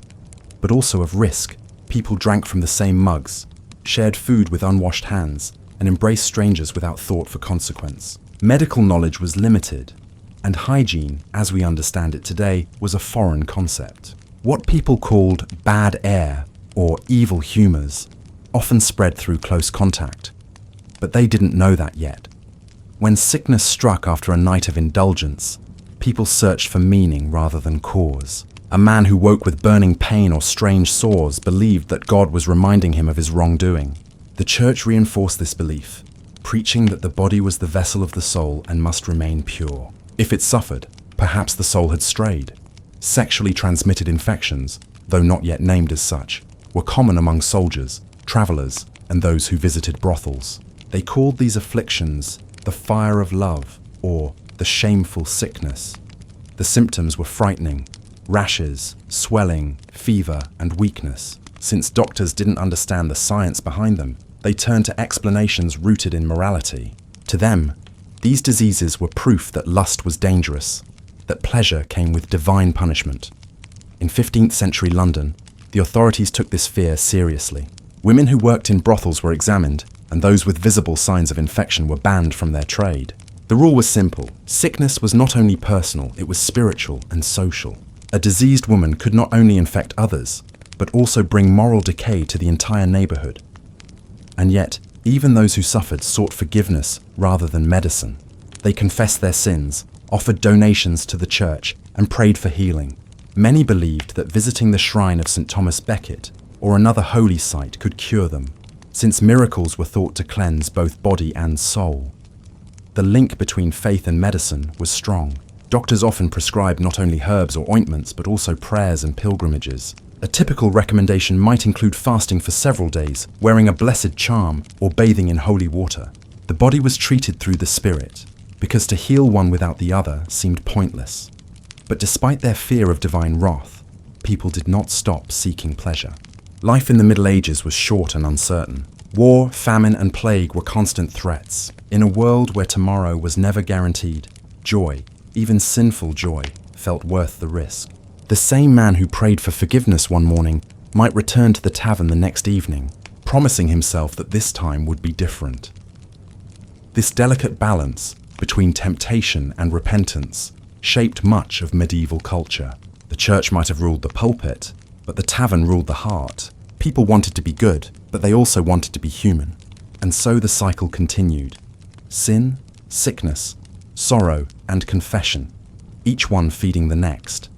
but also of risk. People drank from the same mugs, shared food with unwashed hands, and embraced strangers without thought for consequence. Medical knowledge was limited, and hygiene, as we understand it today, was a foreign concept. What people called bad air, or evil humours, often spread through close contact, but they didn't know that yet. When sickness struck after a night of indulgence, people searched for meaning rather than cause. A man who woke with burning pain or strange sores believed that God was reminding him of his wrongdoing. The church reinforced this belief. preaching that the body was the vessel of the soul and must remain pure. If it suffered, perhaps the soul had strayed. Sexually transmitted infections, though not yet named as such, were common among soldiers, travelers, and those who visited brothels. They called these afflictions the fire of love or the shameful sickness. The symptoms were frightening: rashes, swelling, fever, and weakness. Since doctors didn't understand the science behind them, they turned to explanations rooted in morality. To them, these diseases were proof that lust was dangerous, that pleasure came with divine punishment. In 15th century London, the authorities took this fear seriously. Women who worked in brothels were examined, and those with visible signs of infection were banned from their trade. The rule was simple: sickness was not only personal, it was spiritual and social. A diseased woman could not only infect others, but also bring moral decay to the entire neighborhood. And yet, even those who suffered sought forgiveness rather than medicine. They confessed their sins, offered donations to the church, and prayed for healing. Many believed that visiting the shrine of St. Thomas Becket or another holy site could cure them, since miracles were thought to cleanse both body and soul. The link between faith and medicine was strong. Doctors often prescribed not only herbs or ointments, but also prayers and pilgrimages. A typical recommendation might include fasting for several days, wearing a blessed charm, or bathing in holy water. The body was treated through the spirit, because to heal one without the other seemed pointless. But despite their fear of divine wrath, people did not stop seeking pleasure. Life in the Middle Ages was short and uncertain. War, famine, and plague were constant threats. In a world where tomorrow was never guaranteed, joy, even sinful joy, felt worth the risk. The same man who prayed for forgiveness one morning might return to the tavern the next evening, promising himself that this time would be different. This delicate balance between temptation and repentance shaped much of medieval culture. The church might have ruled the pulpit, but the tavern ruled the heart. People wanted to be good, but they also wanted to be human. And so the cycle continued. Sin, sickness, sorrow, and confession, each one feeding the next.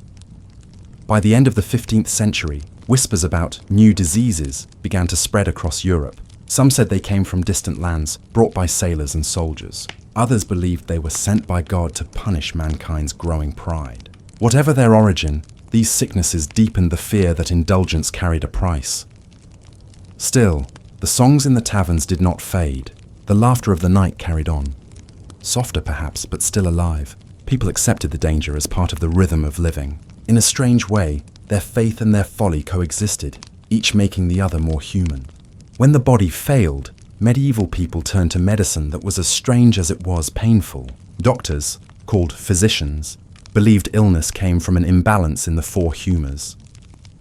By the end of the 15th century, whispers about new diseases began to spread across Europe. Some said they came from distant lands, brought by sailors and soldiers. Others believed they were sent by God to punish mankind's growing pride. Whatever their origin, these sicknesses deepened the fear that indulgence carried a price. Still, the songs in the taverns did not fade. The laughter of the night carried on. Softer perhaps, but still alive. People accepted the danger as part of the rhythm of living. In a strange way, their faith and their folly coexisted, each making the other more human. When the body failed, medieval people turned to medicine that was as strange as it was painful. Doctors, called physicians, believed illness came from an imbalance in the four humours: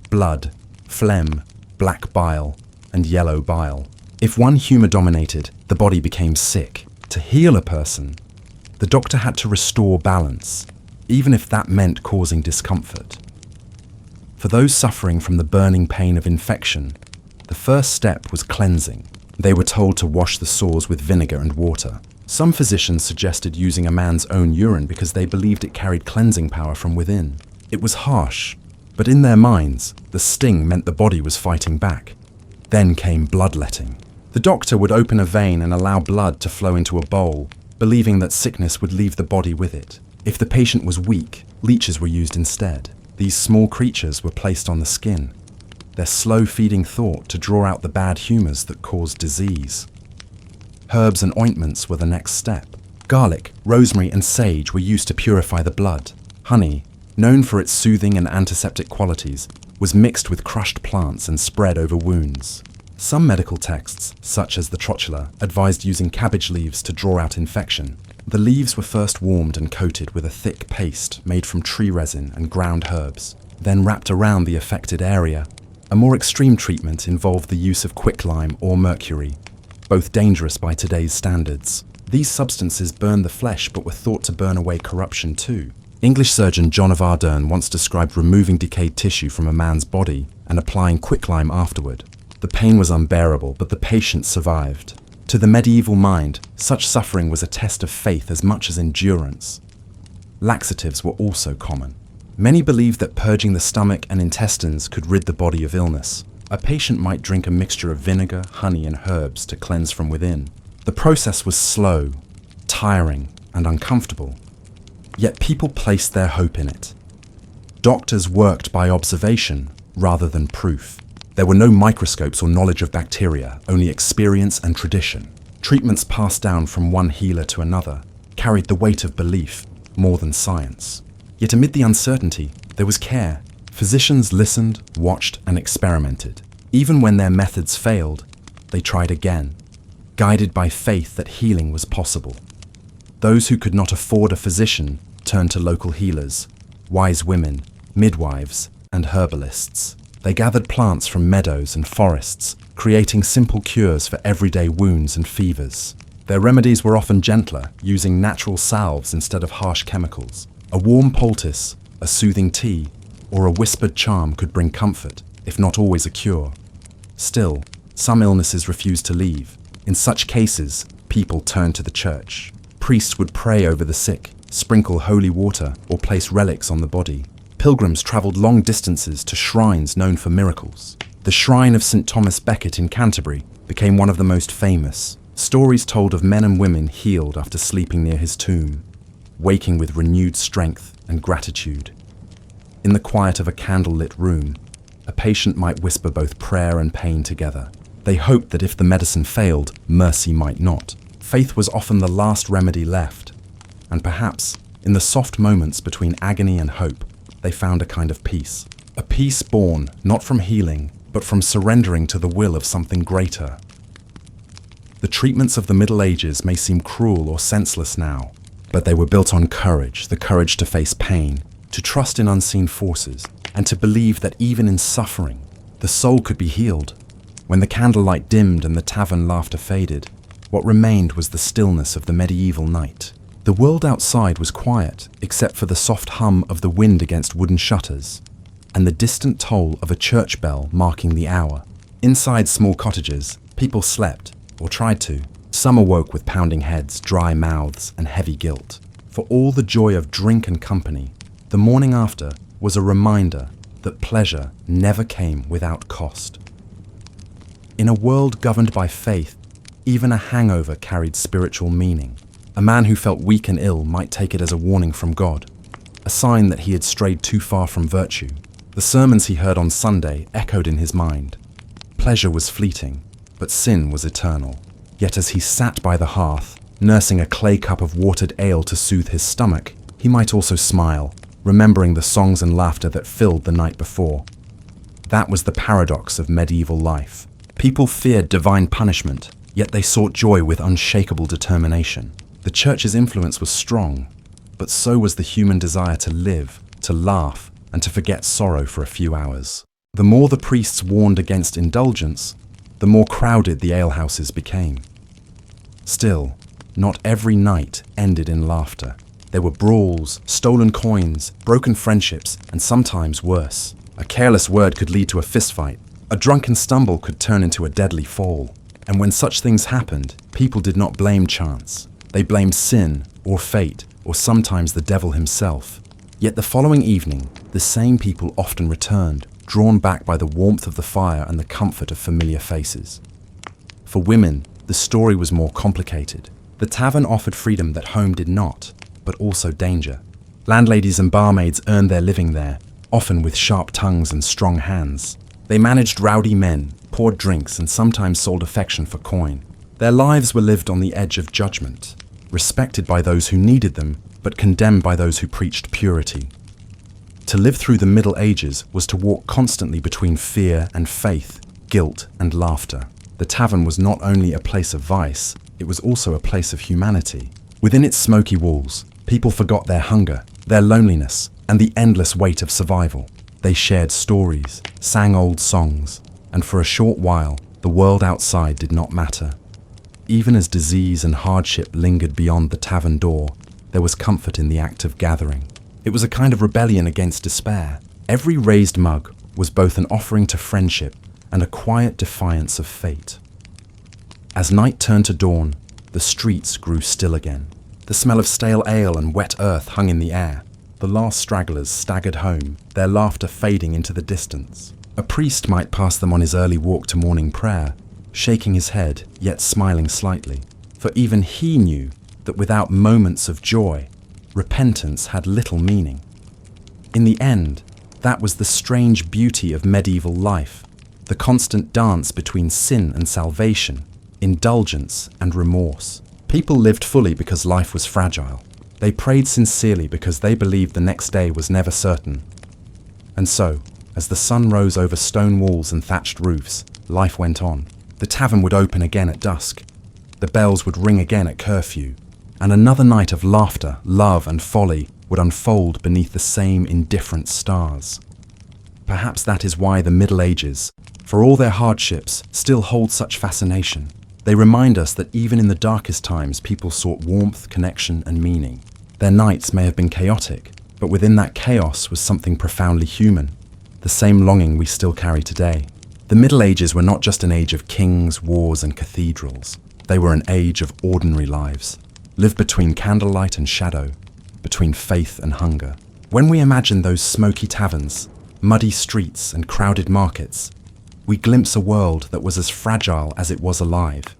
blood, phlegm, black bile, and yellow bile. If one humour dominated, the body became sick. To heal a person, the doctor had to restore balance, even if that meant causing discomfort. For those suffering from the burning pain of infection, the first step was cleansing. They were told to wash the sores with vinegar and water. Some physicians suggested using a man's own urine because they believed it carried cleansing power from within. It was harsh, but in their minds, the sting meant the body was fighting back. Then came bloodletting. The doctor would open a vein and allow blood to flow into a bowl, believing that sickness would leave the body with it. If the patient was weak, leeches were used instead. These small creatures were placed on the skin, their slow-feeding thought to draw out the bad humours that caused disease. Herbs and ointments were the next step. Garlic, rosemary, and sage were used to purify the blood. Honey, known for its soothing and antiseptic qualities, was mixed with crushed plants and spread over wounds. Some medical texts, such as the Trotula, advised using cabbage leaves to draw out infection. The leaves were first warmed and coated with a thick paste made from tree resin and ground herbs, then wrapped around the affected area. A more extreme treatment involved the use of quicklime or mercury, both dangerous by today's standards. These substances burned the flesh but were thought to burn away corruption too. English surgeon John of Ardern once described removing decayed tissue from a man's body and applying quicklime afterward. The pain was unbearable, but the patient survived. To the medieval mind, such suffering was a test of faith as much as endurance. Laxatives were also common. Many believed that purging the stomach and intestines could rid the body of illness. A patient might drink a mixture of vinegar, honey, and herbs to cleanse from within. The process was slow, tiring, and uncomfortable, yet people placed their hope in it. Doctors worked by observation rather than proof. There were no microscopes or knowledge of bacteria, only experience and tradition. Treatments passed down from one healer to another carried the weight of belief more than science. Yet amid the uncertainty, there was care. Physicians listened, watched, and experimented. Even when their methods failed, they tried again, guided by faith that healing was possible. Those who could not afford a physician turned to local healers, wise women, midwives, and herbalists. They gathered plants from meadows and forests, creating simple cures for everyday wounds and fevers. Their remedies were often gentler, using natural salves instead of harsh chemicals. A warm poultice, a soothing tea, or a whispered charm could bring comfort, if not always a cure. Still, some illnesses refused to leave. In such cases, people turned to the church. Priests would pray over the sick, sprinkle holy water, or place relics on the body. Pilgrims travelled long distances to shrines known for miracles. The shrine of St. Thomas Becket in Canterbury became one of the most famous. Stories told of men and women healed after sleeping near his tomb, waking with renewed strength and gratitude. In the quiet of a candle-lit room, a patient might whisper both prayer and pain together. They hoped that if the medicine failed, mercy might not. Faith was often the last remedy left, and perhaps, in the soft moments between agony and hope, they found a kind of peace. A peace born not from healing, but from surrendering to the will of something greater. The treatments of the Middle Ages may seem cruel or senseless now, but they were built on courage, the courage to face pain, to trust in unseen forces, and to believe that even in suffering, the soul could be healed. When the candlelight dimmed and the tavern laughter faded, what remained was the stillness of the medieval night. The world outside was quiet, except for the soft hum of the wind against wooden shutters, and the distant toll of a church bell marking the hour. Inside small cottages, people slept, or tried to. Some awoke with pounding heads, dry mouths, and heavy guilt. For all the joy of drink and company, the morning after was a reminder that pleasure never came without cost. In a world governed by faith, even a hangover carried spiritual meaning. A man who felt weak and ill might take it as a warning from God, a sign that he had strayed too far from virtue. The sermons he heard on Sunday echoed in his mind. Pleasure was fleeting, but sin was eternal. Yet as he sat by the hearth, nursing a clay cup of watered ale to soothe his stomach, he might also smile, remembering the songs and laughter that filled the night before. That was the paradox of medieval life. People feared divine punishment, yet they sought joy with unshakable determination. The church's influence was strong, but so was the human desire to live, to laugh, and to forget sorrow for a few hours. The more the priests warned against indulgence, the more crowded the alehouses became. Still, not every night ended in laughter. There were brawls, stolen coins, broken friendships, and sometimes worse. A careless word could lead to a fistfight. A drunken stumble could turn into a deadly fall. And when such things happened, people did not blame chance. They blamed sin, or fate, or sometimes the devil himself. Yet the following evening, the same people often returned, drawn back by the warmth of the fire and the comfort of familiar faces. For women, the story was more complicated. The tavern offered freedom that home did not, but also danger. Landladies and barmaids earned their living there, often with sharp tongues and strong hands. They managed rowdy men, poured drinks, and sometimes sold affection for coin. Their lives were lived on the edge of judgment, respected by those who needed them, but condemned by those who preached purity. To live through the Middle Ages was to walk constantly between fear and faith, guilt and laughter. The tavern was not only a place of vice, it was also a place of humanity. Within its smoky walls, people forgot their hunger, their loneliness, and the endless weight of survival. They shared stories, sang old songs, and for a short while, the world outside did not matter. Even as disease and hardship lingered beyond the tavern door, there was comfort in the act of gathering. It was a kind of rebellion against despair. Every raised mug was both an offering to friendship and a quiet defiance of fate. As night turned to dawn, the streets grew still again. The smell of stale ale and wet earth hung in the air. The last stragglers staggered home, their laughter fading into the distance. A priest might pass them on his early walk to morning prayer, shaking his head, yet smiling slightly. for even he knew that without moments of joy, repentance had little meaning. In the end, that was the strange beauty of medieval life, the constant dance between sin and salvation, indulgence and remorse. People lived fully because life was fragile. They prayed sincerely because they believed the next day was never certain. And so, as the sun rose over stone walls and thatched roofs, life went on. The tavern would open again at dusk. The bells would ring again at curfew. And another night of laughter, love and folly would unfold beneath the same indifferent stars. Perhaps that is why the Middle Ages, for all their hardships, still hold such fascination. They remind us that even in the darkest times, people sought warmth, connection, and meaning. Their nights may have been chaotic, but within that chaos was something profoundly human, the same longing we still carry today. The Middle Ages were not just an age of kings, wars, and cathedrals. They were an age of ordinary lives, lived between candlelight and shadow, between faith and hunger. When we imagine those smoky taverns, muddy streets, and crowded markets, we glimpse a world that was as fragile as it was alive.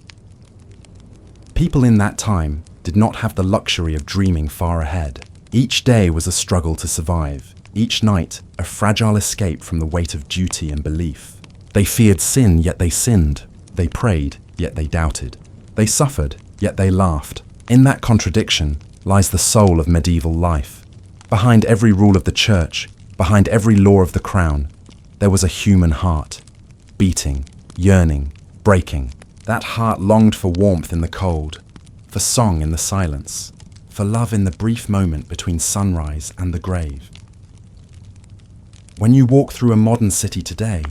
People in that time did not have the luxury of dreaming far ahead. Each day was a struggle to survive, each night a fragile escape from the weight of duty and belief. They feared sin, yet they sinned. They prayed, yet they doubted. They suffered, yet they laughed. In that contradiction lies the soul of medieval life. Behind every rule of the church, behind every law of the crown, there was a human heart, beating, yearning, breaking. That heart longed for warmth in the cold, for song in the silence, for love in the brief moment between sunrise and the grave. When you walk through a modern city today,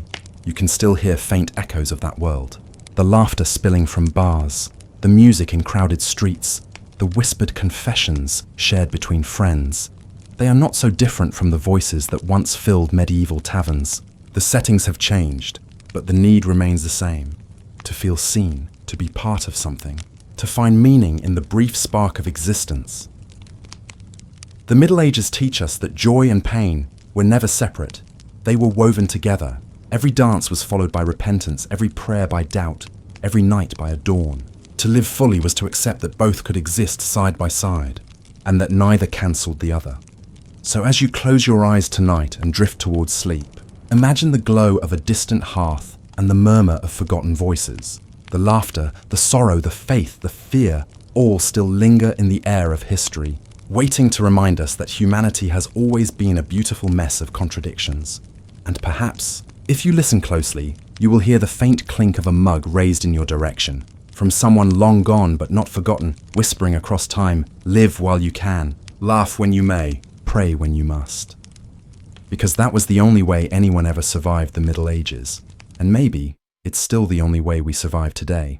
you can still hear faint echoes of that world. The laughter spilling from bars, the music in crowded streets, the whispered confessions shared between friends. They are not so different from the voices that once filled medieval taverns. The settings have changed, but the need remains the same. To feel seen, to be part of something, to find meaning in the brief spark of existence. The Middle Ages teach us that joy and pain were never separate. They were woven together. Every dance was followed by repentance, every prayer by doubt, every night by a dawn. To live fully was to accept that both could exist side by side, and that neither cancelled the other. So as you close your eyes tonight and drift towards sleep, imagine the glow of a distant hearth and the murmur of forgotten voices. The laughter, the sorrow, the faith, the fear, all still linger in the air of history, waiting to remind us that humanity has always been a beautiful mess of contradictions. And perhaps, if you listen closely, you will hear the faint clink of a mug raised in your direction, from someone long gone but not forgotten, whispering across time, live while you can, laugh when you may, pray when you must. Because that was the only way anyone ever survived the Middle Ages, and maybe it's still the only way we survive today.